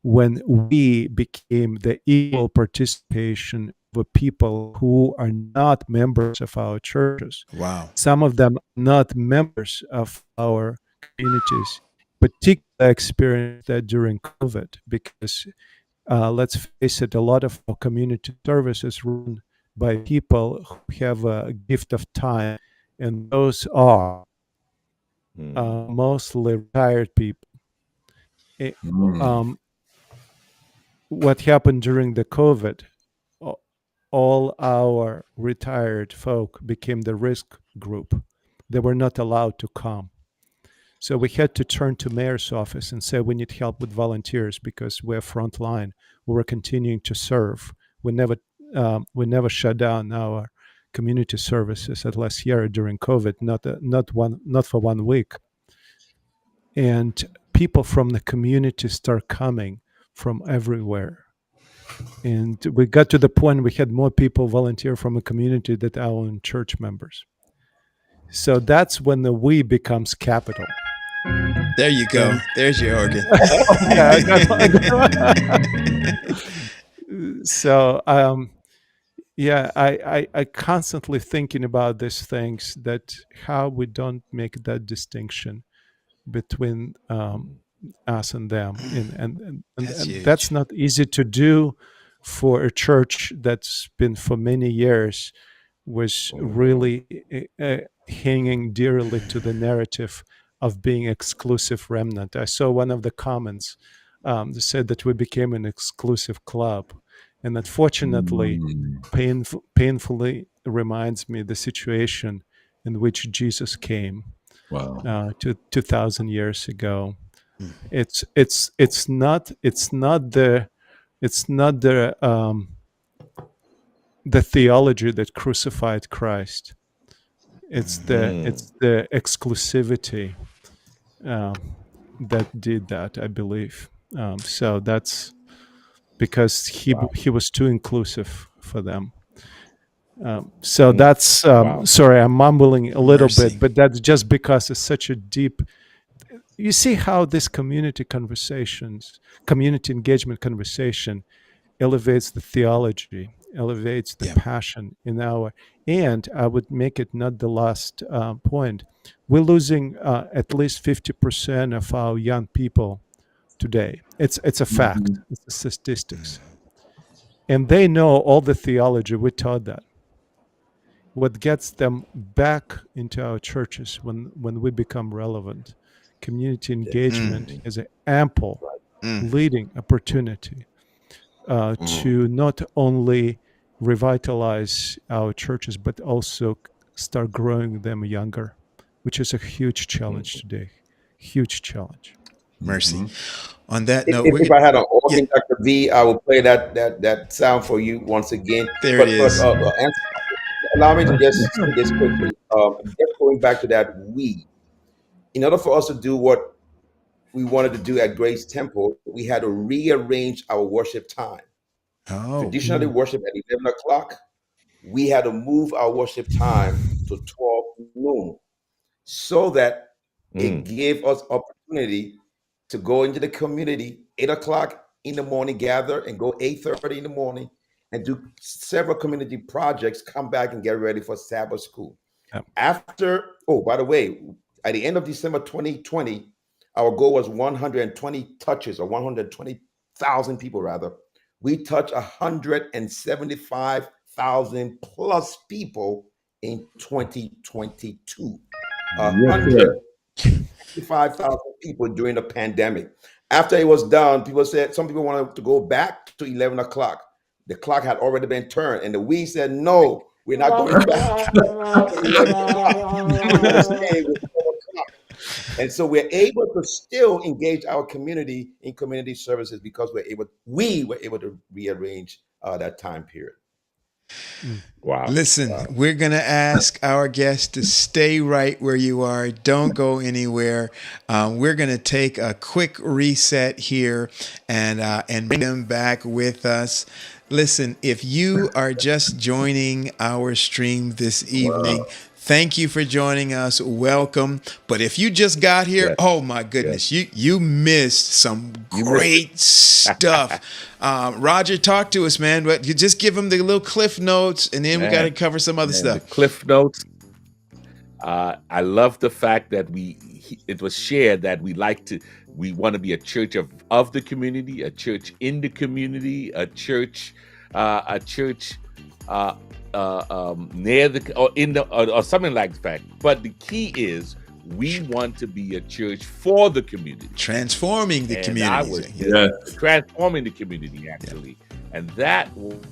when we became the equal participation of people who are not members of our churches. Wow. Some of them not members of our communities. Particularly experienced that during COVID, because let's face it, a lot of our community services run by people who have a gift of time, and those are mostly retired people. What happened during the COVID, all our retired folk became the risk group. They were not allowed to come. So we had to turn to mayor's office and say, we need help with volunteers because we're frontline. We were continuing to serve. We never shut down our community services at La Sierra during COVID, not for 1 week. And people from the community start coming from everywhere. And we got to the point we had more people volunteer from a community than our own church members. So that's when the we becomes capital. There you go. There's your organ. So I constantly thinking about these things, that how we don't make that distinction between us and them, and that's not easy to do for a church that's been for many years was really hanging dearly to the narrative of being exclusive remnant. I saw one of the comments that said that we became an exclusive club, and unfortunately, painfully reminds me the situation in which Jesus came. Wow. 2,000 years ago. It's not the theology that crucified Christ. It's the exclusivity that did that, I believe. So that's because he was too inclusive for them. So that's sorry, I'm mumbling a little bit, but that's just because it's such a deep. You see how this community engagement conversation elevates the theology, elevates the passion in our. And I would make it not the last point. We're losing at least 50% of our young people today. It's a fact. It's the statistics. And they know all the theology. We taught that. What gets them back into our churches when we become relevant, community engagement is an ample leading opportunity to not only revitalize our churches, but also start growing them younger, which is a huge challenge today. Huge challenge. Mercy. On that note, if I had an organ, Dr. V, I would play that sound for you once again. There it is. Allow me to just say this quickly. Just going back to that, in order for us to do what we wanted to do at Grace Temple, we had to rearrange our worship time. Traditionally worship at 11 o'clock. We had to move our worship time to 12 noon so that it gave us opportunity to go into the community 8 o'clock in the morning, gather and go 8:30 in the morning and do several community projects, come back and get ready for Sabbath school. By the way, at the end of December 2020, our goal was 120 touches, or 120,000 people rather. We touched 175,000 plus people in 2022. 165,000 people during the pandemic. After it was done, some people wanted to go back to 11 o'clock. The clock had already been turned, and we said, no, we're not going back. And so we're able to still engage our community in community services because we were able to rearrange that time period. Wow. Listen, we're going to ask our guests to stay right where you are. Don't go anywhere. We're going to take a quick reset here and bring them back with us. Listen, if you are just joining our stream this evening, thank you for joining us. Welcome. But if you just got here, oh my goodness, you missed some great stuff. Roger, talk to us, man. But you just give them the little cliff notes, and then we got to cover some other stuff. The cliff notes. I love the fact that it was shared that we want to be a church of the community, a church in the community, a church near the or in the or something like that. But the key is we want to be a church for the community, transforming the community. Transforming the community actually, and that was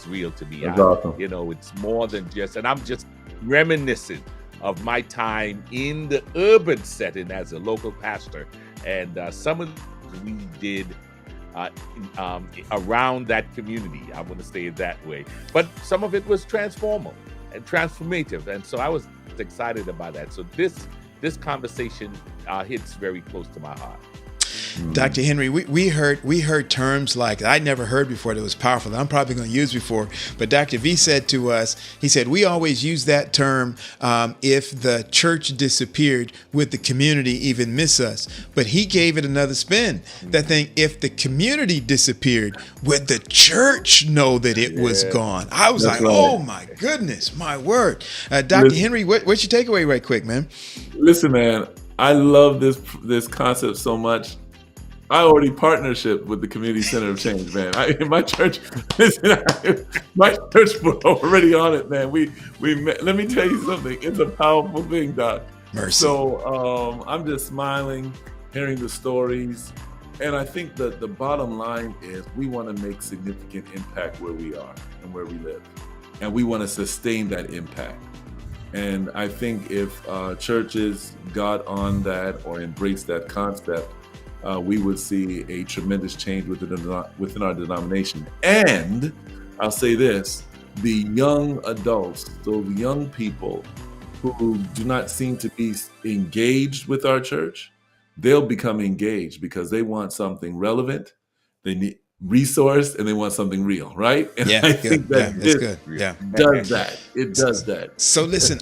real to me. Awesome. It's more than just, and I'm just reminiscent of my time in the urban setting as a local pastor, and some of we did around that community. I'm going to say it that way. But some of it was transformative, and so I was excited about that. So this conversation hits very close to my heart. Dr. Henry, we heard terms like I'd never heard before that was powerful that I'm probably going to use before. But Dr. V said to us, he said, we always use that term if the church disappeared, would the community even miss us? But he gave it another spin. That thing, if the community disappeared, would the church know that it was gone? I was oh my goodness, my word. Dr. Henry, what's your takeaway right quick, man? Listen, man, I love this concept so much. I already partnership with the Community Center of Change, man. My church was already on it, man. We let me tell you something. It's a powerful thing, Doc. Mercy. So I'm just smiling, hearing the stories, and I think that the bottom line is we want to make significant impact where we are and where we live, and we want to sustain that impact. And I think if churches got on that or embraced that concept, we would see a tremendous change within our denomination. And I'll say this, the young adults, those young people who do not seem to be engaged with our church, they'll become engaged because they want something relevant, they need resource, and they want something real, right? And I think that that's good. Yeah, does that. It does that. So listen,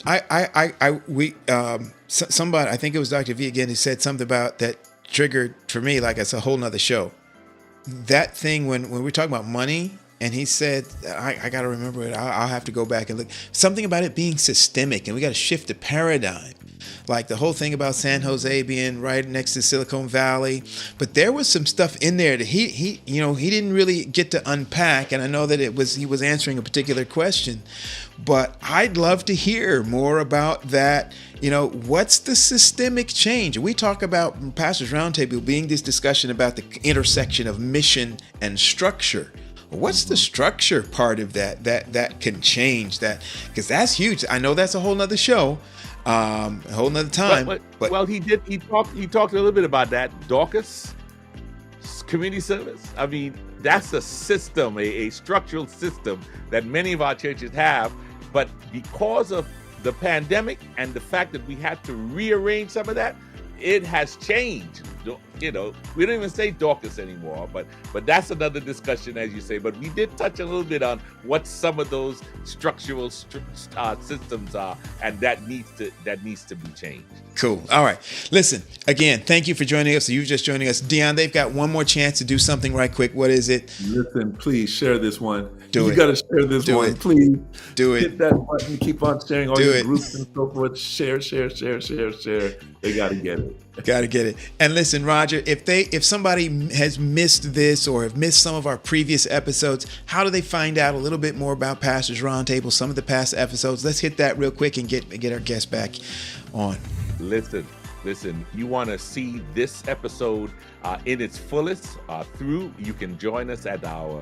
somebody, I think it was Dr. V again, who said something about that triggered for me like it's a whole nother show. That thing when we're talking about money and he said, I got to remember it. I'll have to go back and look. Something about it being systemic, and we got to shift the paradigm. Like the whole thing about San Jose being right next to Silicon Valley, but there was some stuff in there that he didn't really get to unpack. And I know that he was answering a particular question, but I'd love to hear more about that. What's the systemic change? We talk about Pastors Roundtable being this discussion about the intersection of mission and structure. What's the structure part of that can change that? Because that's huge. I know that's a whole nother show. A whole nother time. But well, he talked a little bit about that. Dorcas community service. I mean, that's a system, a structural system that many of our churches have. But because of the pandemic and the fact that we had to rearrange some of that, it has changed. We don't even say Dorcas anymore, but that's another discussion, as you say. But we did touch a little bit on what some of those structural systems are, and that needs to be changed. Cool. All right. Listen, again, thank you for joining us. So you just joining us. Dion, they've got one more chance to do something right quick. What is it? Listen, please share this one. You got to share this one. Please do it. Hit that button. Keep on sharing all your groups and so forth. Share. They got to get it. Got to get it. And listen, Roger, if somebody has missed this or have missed some of our previous episodes, how do they find out a little bit more about Pastors Roundtable, some of the past episodes? Let's hit that real quick and get our guests back on. Listen, you want to see this episode in its fullest through, you can join us at our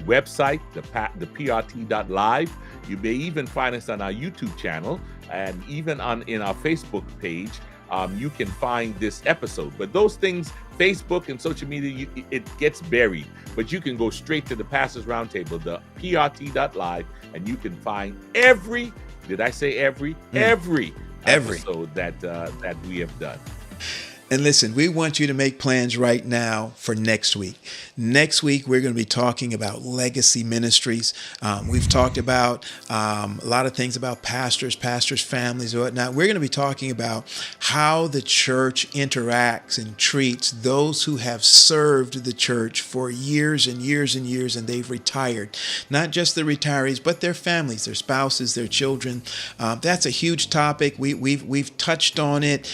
website, the PRT.live. You may even find us on our YouTube channel and even in our Facebook page. You can find this episode. But those things, Facebook and social media, it gets buried. But you can go straight to the Pastors Roundtable, the PRT.live, and you can find every episode that we have done. And listen, we want you to make plans right now for next week. Next week, we're going to be talking about legacy ministries. We've talked about a lot of things about pastors, families, and whatnot. We're going to be talking about how the church interacts and treats those who have served the church for years and years and years, and they've retired. Not just the retirees, but their families, their spouses, their children. That's a huge topic. We've touched on it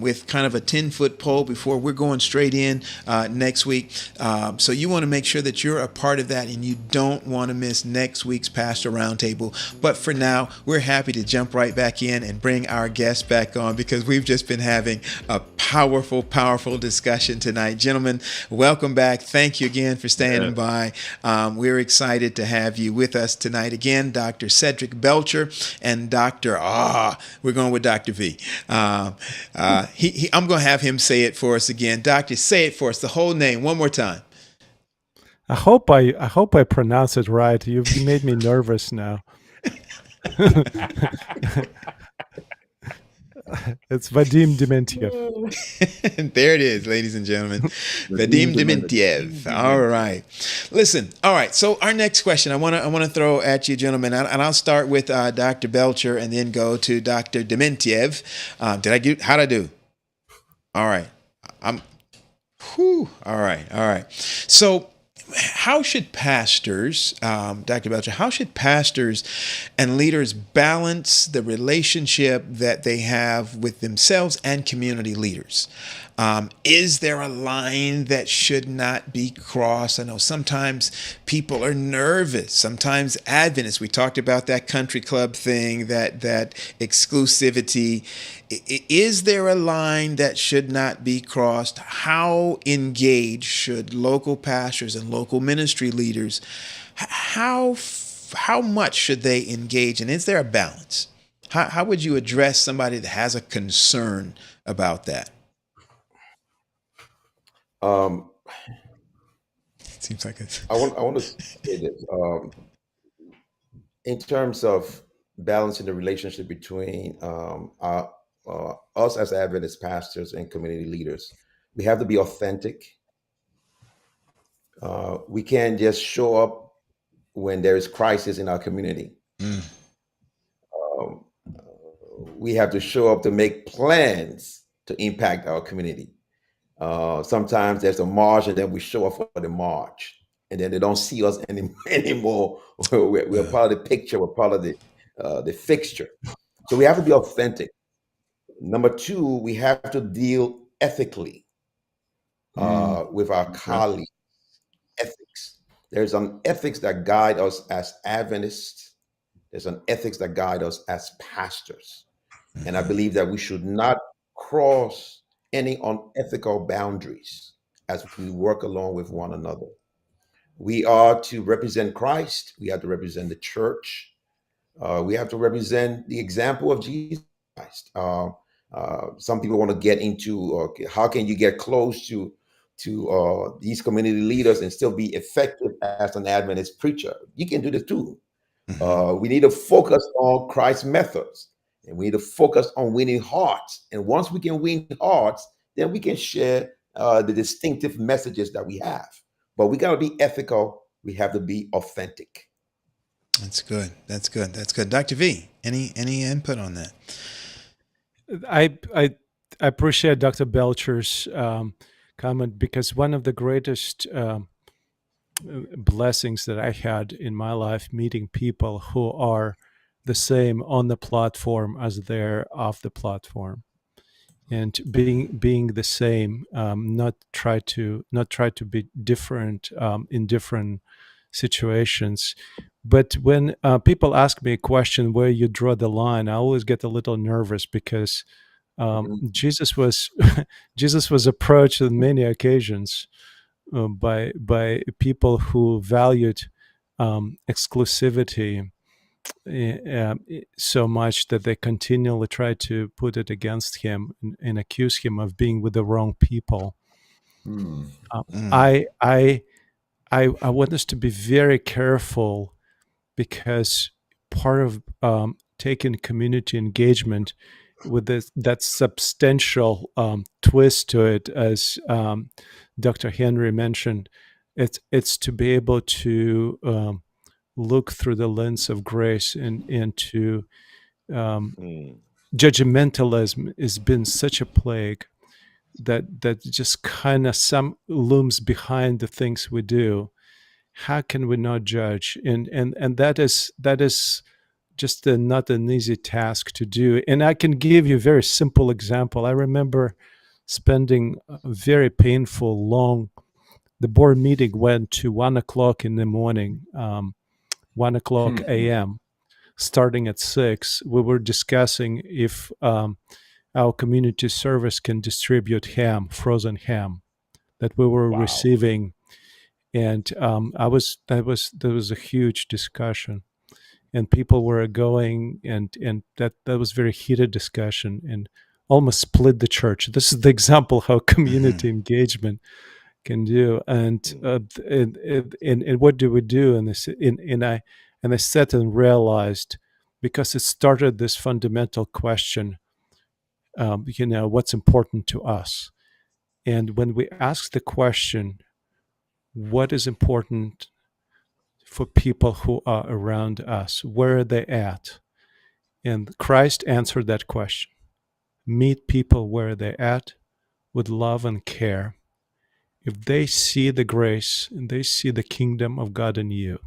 with kind of a 10-foot pole before we're going straight in next week. So you want to make sure that you're a part of that and you don't want to miss next week's Pastor Roundtable. But for now, we're happy to jump right back in and bring our guests back on because we've just been having a powerful, powerful discussion tonight. Gentlemen, welcome back. Thank you again for standing by. We're excited to have you with us tonight. Again, Dr. Cedric Belcher and we're going with Dr. V. I'm going to have him say it for us again. Doctor, say it for us, the whole name, one more time. I hope I pronounce it right. You made me nervous now. It's Vadim Dementyev. There it is, ladies and gentlemen. Vadim Dementyev. All right. Listen. All right. So our next question I want to throw at you, gentlemen, and I'll start with Dr. Belcher and then go to Dr. Dementyev. How'd I do? All right. All right. So how should pastors, Dr. Belcher, how should pastors and leaders balance the relationship that they have with themselves and community leaders? Is there a line that should not be crossed? I know sometimes people are nervous. Sometimes Adventists, we talked about that country club thing, that exclusivity. Is there a line that should not be crossed? How engaged should local pastors and local ministry leaders, how much should they engage? And is there a balance? How would you address somebody that has a concern about that? Seems like it's. I want to say this. In terms of balancing the relationship between us as Adventist pastors and community leaders, we have to be authentic. We can't just show up when there is crisis in our community. We have to show up to make plans to impact our community. Sometimes there's a march and then we show up for the march. and then they don't see us anymore. We're part of the picture. We're part of the fixture. So we have to be authentic. Number two, we have to deal ethically with our Okay. colleagues. Ethics. There's an ethics that guide us as Adventists. There's an ethics that guide us as pastors. And I believe that we should not cross any unethical boundaries as we work along with one another. We are to represent Christ. We have to represent the church. We have to represent the example of Jesus Christ. Some people want to get into how can you get close to these community leaders and still be effective as an Adventist preacher. You can do this too. We need to focus on Christ's methods, and we need to focus on winning hearts. And once we can win hearts, then we can share the distinctive messages that we have. But we got to be ethical. We have to be authentic. That's good. That's good. That's good. Dr. V, any input on that? I appreciate Dr. Belcher's comment, because one of the greatest blessings that I had in my life, meeting people who are the same on the platform as they're off the platform, and being the same, not try to be different in different situations. But when people ask me a question where you draw the line, I always get a little nervous, because Jesus was Jesus was approached on many occasions by people who valued exclusivity so much that they continually try to put it against him and accuse him of being with the wrong people. I want us to be very careful, because part of taking community engagement with that substantial twist to it, as Dr. Henry mentioned, it's to be able to look through the lens of grace, and to judgmentalism has been such a plague that just kind of some looms behind the things we do. How can we not judge? And that is just not an easy task to do. And I can give you a very simple example. I remember spending a very painful, long. The board meeting went to 1:00 in the morning, 1:00 a.m. Starting at 6, we were discussing if our community service can distribute ham, frozen ham, that we were receiving. And there was a huge discussion, and people were going, and that was very heated discussion, and almost split the church. This is the example how community engagement can do. And what do we do? And I sat and realized, because it started this fundamental question, what's important to us? And when we ask the question, what is important for people who are around us? Where are they at? And Christ answered that question. Meet people where they're at with love and care. If they see the grace and they see the kingdom of God in you,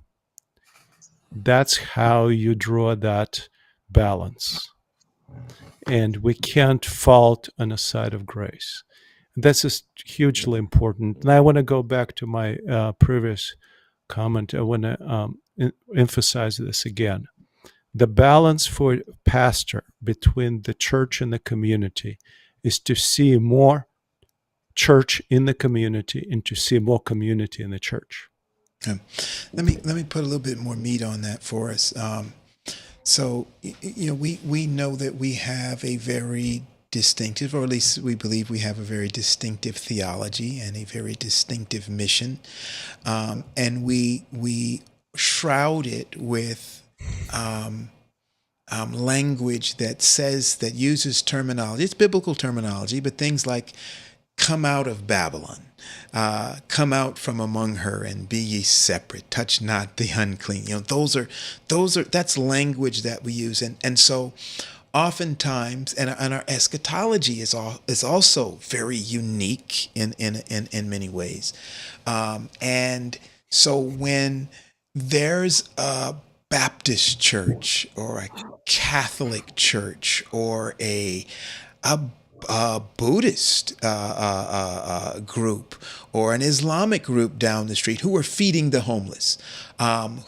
that's how you draw that balance. And we can't fault on the side of grace. This is hugely important. And I want to go back to my previous comment. I want to emphasize this again. The balance for pastor between the church and the community is to see more church in the community and to see more community in the church. Let me put a little bit more meat on that for us. So we know that we have a very distinctive, or at least we believe we have a very distinctive theology and a very distinctive mission, and we shroud it with language that uses terminology. It's biblical terminology, but things like "come out of Babylon," "come out from among her and be ye separate, touch not the unclean." That's language that we use, and so oftentimes, and our eschatology is also very unique in many ways, and So when there's a Baptist church or a Catholic church or a, a Buddhist group or an Islamic group down the street who are feeding the homeless,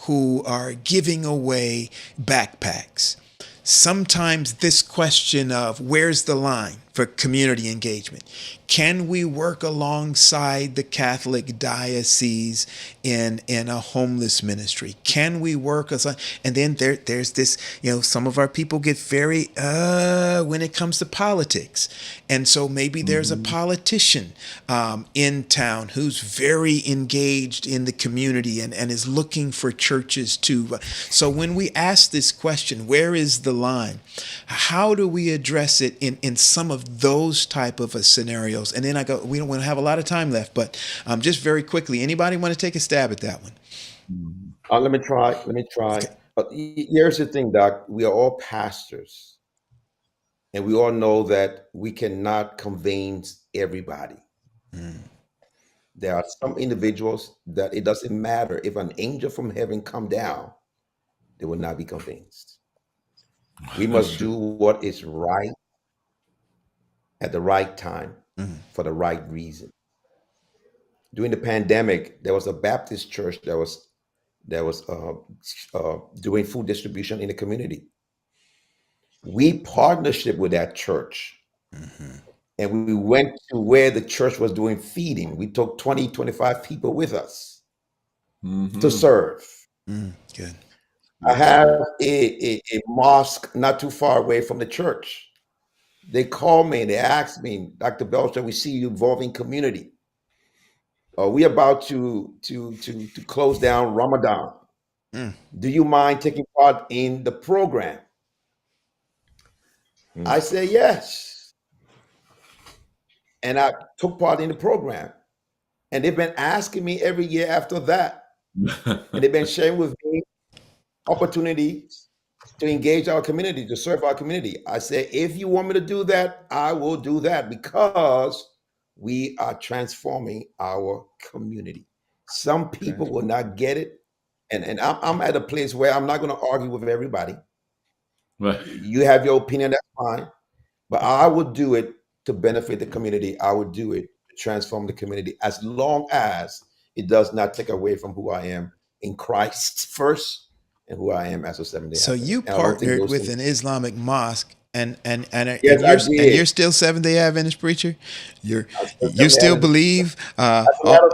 who are giving away backpacks, sometimes this question of where's the line for community engagement? Can we work alongside the Catholic diocese in a homeless ministry? Can we work as and then there's this, some of our people get very when it comes to politics. And so maybe there's a politician in town who's very engaged in the community and is looking for churches to. So when we ask this question, where is the line? How do we address it in some of those type of scenarios? And then I go, we don't want to have a lot of time left, but just very quickly, anybody want to take a stab at that one? Let me try. Okay. Here's the thing, Doc. We are all pastors, and we all know that we cannot convince everybody. There are some individuals that it doesn't matter if an angel from heaven come down, they will not be convinced. We must do what is right at the right time for the right reason. During the pandemic, there was a Baptist church that was doing food distribution in the community. We partnership with that church, and we went to where the church was doing feeding. We took 20, 25 people with us to serve. Good. I have a mosque not too far away from the church. They called me and they asked me, Dr. Belcher, we see you involving community. Are we about to close down Ramadan? Do you mind taking part in the program? I said yes. And I took part in the program. And they've been asking me every year after that. And they've been sharing with me opportunities to engage our community, to serve our community. I said, if you want me to do that, I will do that, because we are transforming our community. Some people will not get it. And I'm at a place where I'm not going to argue with everybody. Right. You have your opinion, that's fine. But I would do it to benefit the community. I would do it to transform the community, as long as it does not take away from who I am in Christ first and who I am as a Seventh-day So Adventist. you partnered with an Islamic mosque, and Yes, you're still Seventh-day Adventist preacher. You still believe. As a matter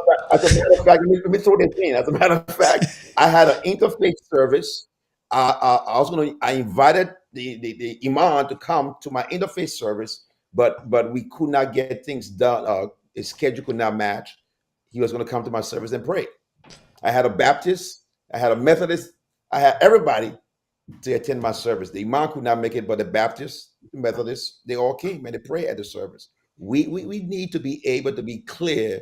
of fact, let me throw this in. As a matter of fact, I had an interfaith service. I invited the imam to come to my interfaith service, but we could not get things done. His schedule could not match. He was going to come to my service and pray. I had a Baptist, I had a Methodist, I had everybody to attend my service. The imam could not make it, but the Baptists, the Methodists, they all came and they prayed at the service. We need to be able to be clear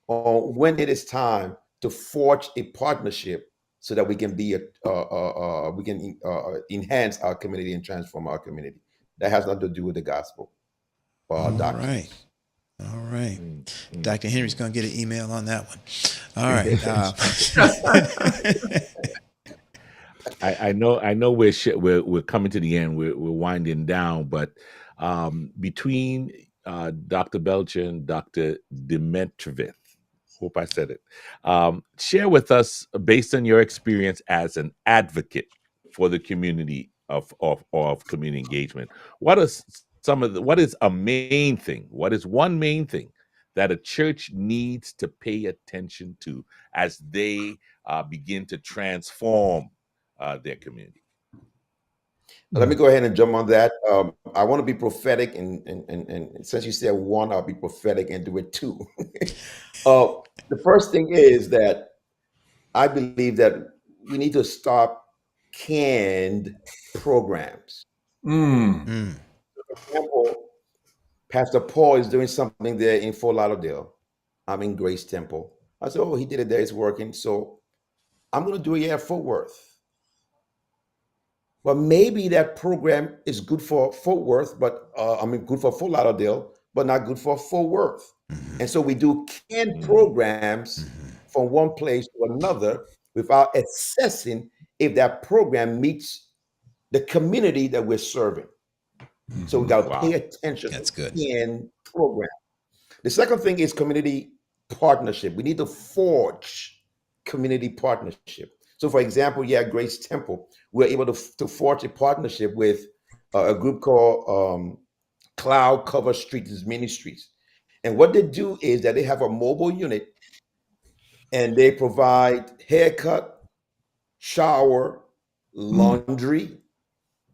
on when it is time to forge a partnership, so that we can be enhance our community and transform our community. That has nothing to do with the gospel. All right. Dr. Henry's going to get an email on that one. All right. I know we're coming to the end. We're winding down, but between Dr. Belcher and Dr. Dementyev, hope I said it. Share with us, based on your experience as an advocate for the community of community engagement, what is a main thing? What is one main thing that a church needs to pay attention to as they begin to transform their community? Let me go ahead and jump on that. I want to be prophetic, and since you said one, I'll be prophetic and do it two. The first thing is that I believe that we need to stop canned programs. For example, Pastor Paul is doing something there in Fort Lauderdale. I'm in Grace Temple. I said, oh, he did it there, it's working. So I'm going to do it here at Fort Worth. Well, maybe that program is good for Fort Worth, but good for Fort Lauderdale, but not good for Fort Worth. And so we do canned programs from one place to another without assessing if that program meets the community that we're serving. So we got to pay attention That's to good. the program. The second thing is community partnership. We need to forge community partnership. So, for example, Grace Temple, we're able to forge a partnership with a group called Cloud Cover Streets Ministries. And what they do is that they have a mobile unit and they provide haircut, shower, laundry,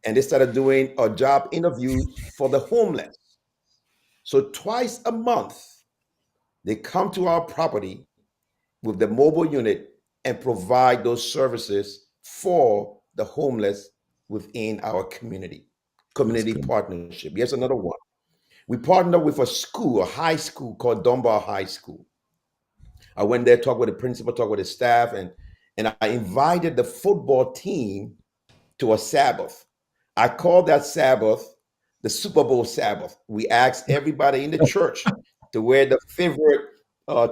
and they started doing job interviews for the homeless. So twice a month, they come to our property with the mobile unit and provide those services for the homeless within our community. Community partnership. Here's another one. We partner with a school, a high school called Dunbar High School. I went there, talked with the principal, talked with the staff, and I invited the football team to a Sabbath. I called that Sabbath the Super Bowl Sabbath. We asked everybody in the church to wear the favorite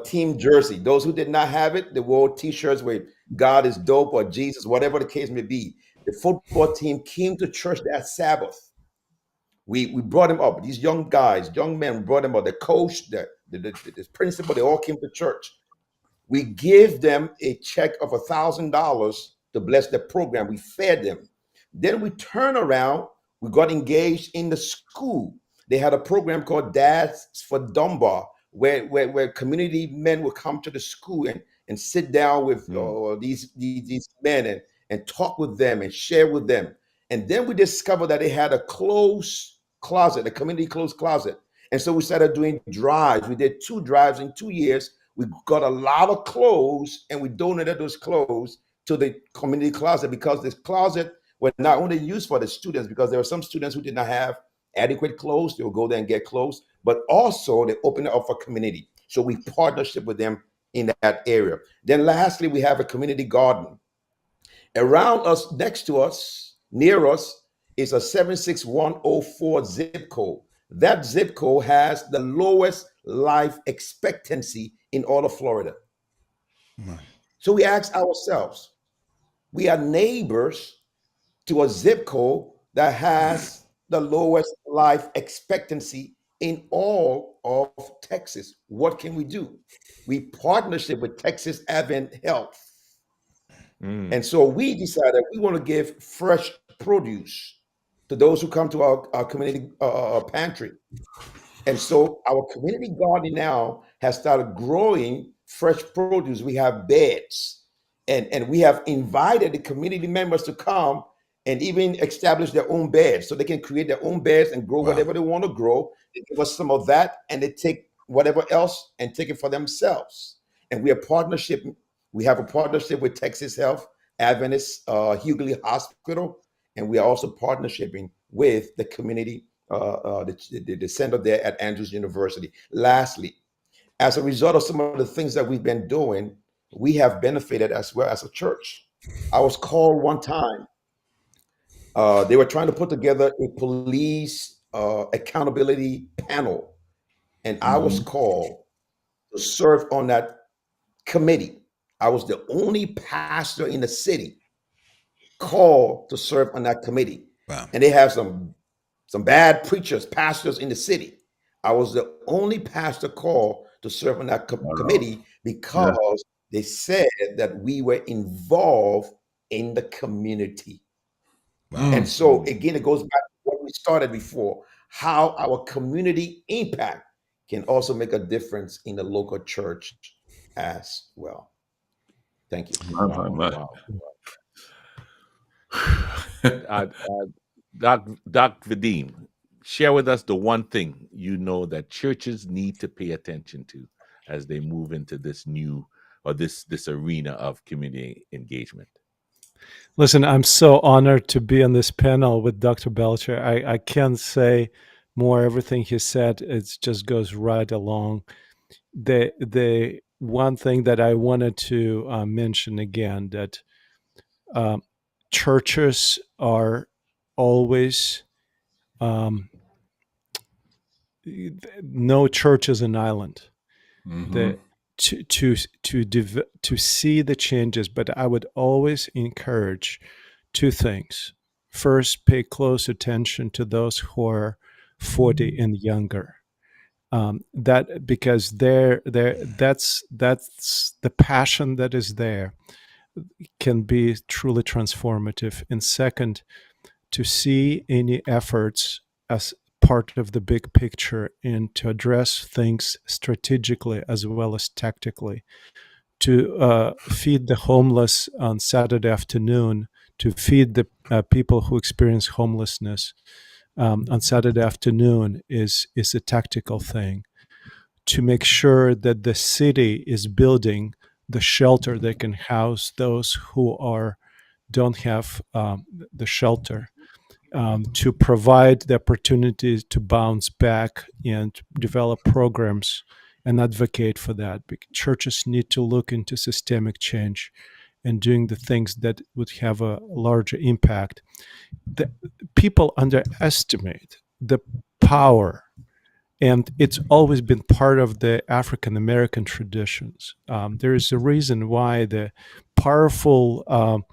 team jersey. Those who did not have it, they wore T-shirts with God is dope or Jesus, whatever the case may be. The football team came to church that Sabbath. We brought them up. These young guys, young men, we brought them up. The coach, the principal, they all came to church. We gave them a check of $1,000 to bless the program. We fed them. Then we turned around. We got engaged in the school. They had a program called Dads for Dunbar, where community men would come to the school and sit down with these men and talk with them and share with them. And then we discovered that they had a closed closet, a community closed closet. And so we started doing drives. We did 2 drives in 2 years. We got a lot of clothes and we donated those clothes to the community closet because this closet was not only used for the students, because there were some students who did not have adequate clothes. They would go there and get clothes, but also they opened it up for community. So we partnership with them in that area. Then lastly, we have a community garden. Around us, next to us, near us, is a 76104 zip code. That zip code has the lowest life expectancy in all of Florida. So we asked ourselves, we are neighbors to a zip code that has the lowest life expectancy in all of Texas. What can we do? We partnership with Texas Advent Health. And so we decided we want to give fresh produce to those who come to our community pantry. And so our community garden now has started growing fresh produce. We have beds, and we have invited the community members to come and even establish their own beds so they can create their own beds and grow whatever they want to grow. They give us some of that and they take whatever else and take it for themselves. And we are partnership. We have a partnership with Texas Health, Adventist Hughley Hospital, and we are also partnershiping with the community, the center there at Andrews University. Lastly, as a result of some of the things that we've been doing, we have benefited as well as a church. I was called one time. They were trying to put together a police accountability panel, and I was called to serve on that committee. I was the only pastor in the city called to serve on that committee. Wow. And they have some bad preachers, pastors in the city. I was the only pastor called to serve on that committee because they said that we were involved in the community. Wow. And so again, it goes back to what we started before, how our community impact can also make a difference in the local church as well. Thank you. Wow. Doc Vadim, share with us the one thing you know that churches need to pay attention to as they move into this new or this arena of community engagement. Listen, I'm so honored to be on this panel with Dr. Belcher. I can't say more. Everything he said, it just goes right along. The one thing that I wanted to mention again, that churches are always, no church is an island. to see the changes, but I would always encourage two things. First, pay close attention to those who are 40 and younger. That because that's the passion that is there can be truly transformative. And second, to see any efforts as part of the big picture and to address things strategically as well as tactically, to feed the homeless on Saturday afternoon, to feed the people who experience homelessness on Saturday afternoon is a tactical thing. To make sure that the city is building the shelter that can house those who don't have the shelter, to provide the opportunity to bounce back and develop programs and advocate for that. Churches need to look into systemic change and doing the things that would have a larger impact. The people underestimate the power, and it's always been part of the African American traditions. There is a reason why the powerful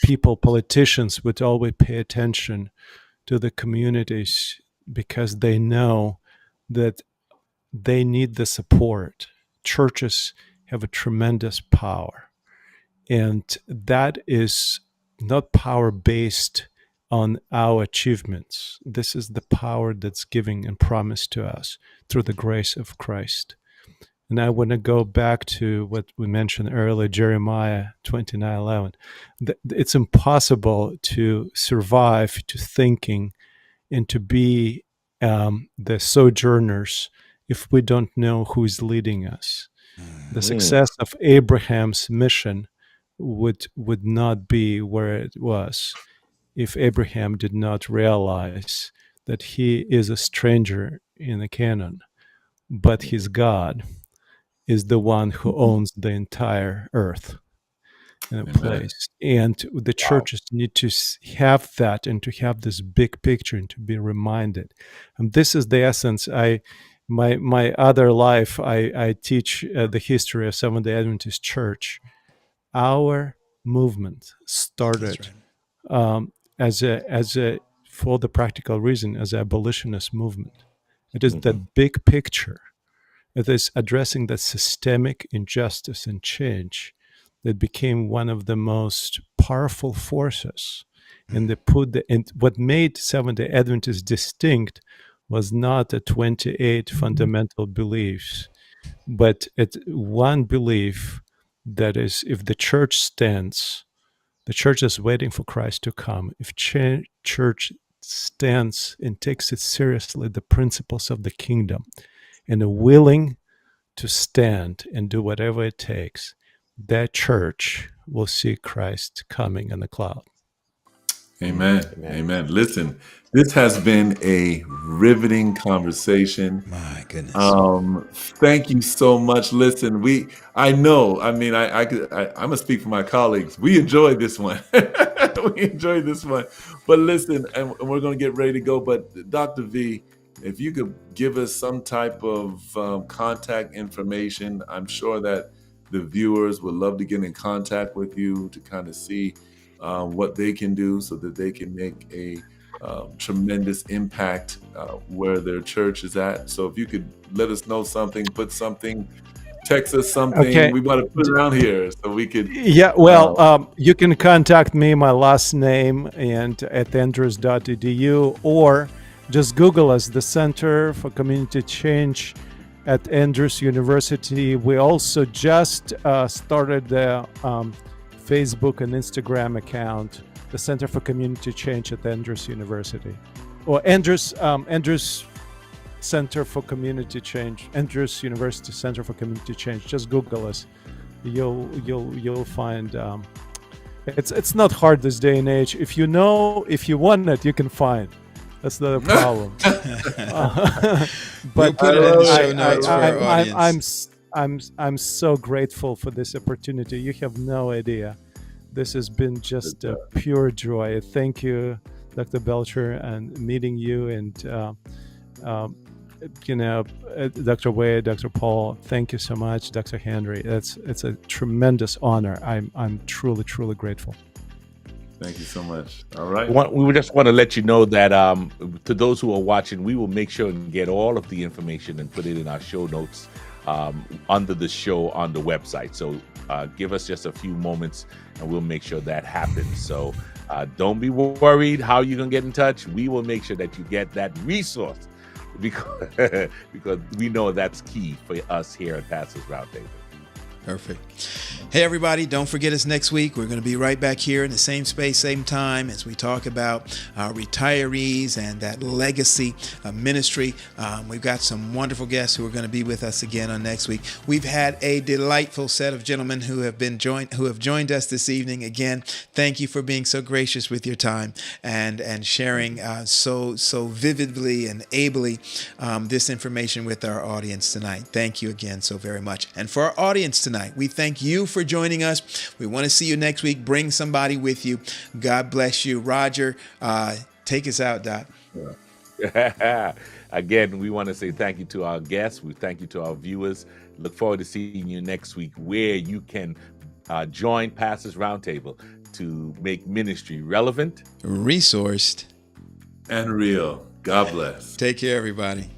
people, politicians, would always pay attention to the communities because they know that they need the support. Churches have a tremendous power, and that is not power based on our achievements. This is the power that's given and promised to us through the grace of Christ. And I want to go back to what we mentioned earlier, Jeremiah 29:11. It's impossible to survive to thinking and to be the sojourners if we don't know who is leading us. The success of Abraham's mission would not be where it was if Abraham did not realize that he is a stranger in the Canaan, but his God is the one who owns the entire earth in a place. And the churches need to have that and to have this big picture and to be reminded. And this is the essence. My other life, I teach the history of Seventh-day Adventist Church. Our movement started as a for the practical reason, as an abolitionist movement. It is that big picture. It is addressing the systemic injustice and change that became one of the most powerful forces. And what made Seventh-day Adventists distinct was not the 28 fundamental beliefs, but it's one belief that is, if the church stands, the church is waiting for Christ to come. If church stands and takes it seriously, the principles of the kingdom, and are willing to stand and do whatever it takes, that church will see Christ coming in the cloud. Amen. Amen. Listen, this has been a riveting conversation. My goodness. Thank you so much. Listen, I'm gonna speak for my colleagues. We enjoyed this one. We enjoyed this one. But listen, and we're gonna get ready to go. But Dr. V, if you could give us some type of contact information, I'm sure that the viewers would love to get in contact with you to kind of see what they can do so that they can make a tremendous impact where their church is at. So if you could let us know something, put something, text us something. Okay. We want to put it around here so we could. Yeah, well, you can contact me, my last name, and at andrews.edu, or just Google us, the Center for Community Change at Andrews University. We also just started the Facebook and Instagram account, the Center for Community Change at Andrews University, or Andrews Center for Community Change, Andrews University Center for Community Change. Just Google us. You'll find. It's not hard this day and age. If you want it, you can find. That's not a problem. We'll But put it in the show notes for our audience. I'm so grateful for this opportunity. You have no idea. This has been just a pure joy. Thank you, Dr. Belcher, and meeting you. And Dr. Wade, Dr. Paul, thank you so much. Dr. Henry, it's a tremendous honor. I'm truly, truly grateful. Thank you so much. All right. We just want to let you know that to those who are watching, we will make sure and get all of the information and put it in our show notes under the show on the website. So give us just a few moments and we'll make sure that happens. So don't be worried how you're going to get in touch. We will make sure that you get that resource because we know that's key for us here at Pastors Roundtable. Perfect. Hey, everybody, don't forget us next week. We're going to be right back here in the same space, same time as we talk about our retirees and that legacy ministry. We've got some wonderful guests who are going to be with us again on next week. We've had a delightful set of gentlemen who have joined us this evening. Again, thank you for being so gracious with your time and sharing so vividly and ably this information with our audience tonight. Thank you again so very much. And for our audience tonight, we thank you for joining us. We want to see you next week. Bring somebody with you. God bless you. Roger, take us out, Doc. Again, we want to say thank you to our guests. We thank you to our viewers. Look forward to seeing you next week where you can join Pastors Roundtable to make ministry relevant, resourced, and real. God bless. Take care, everybody.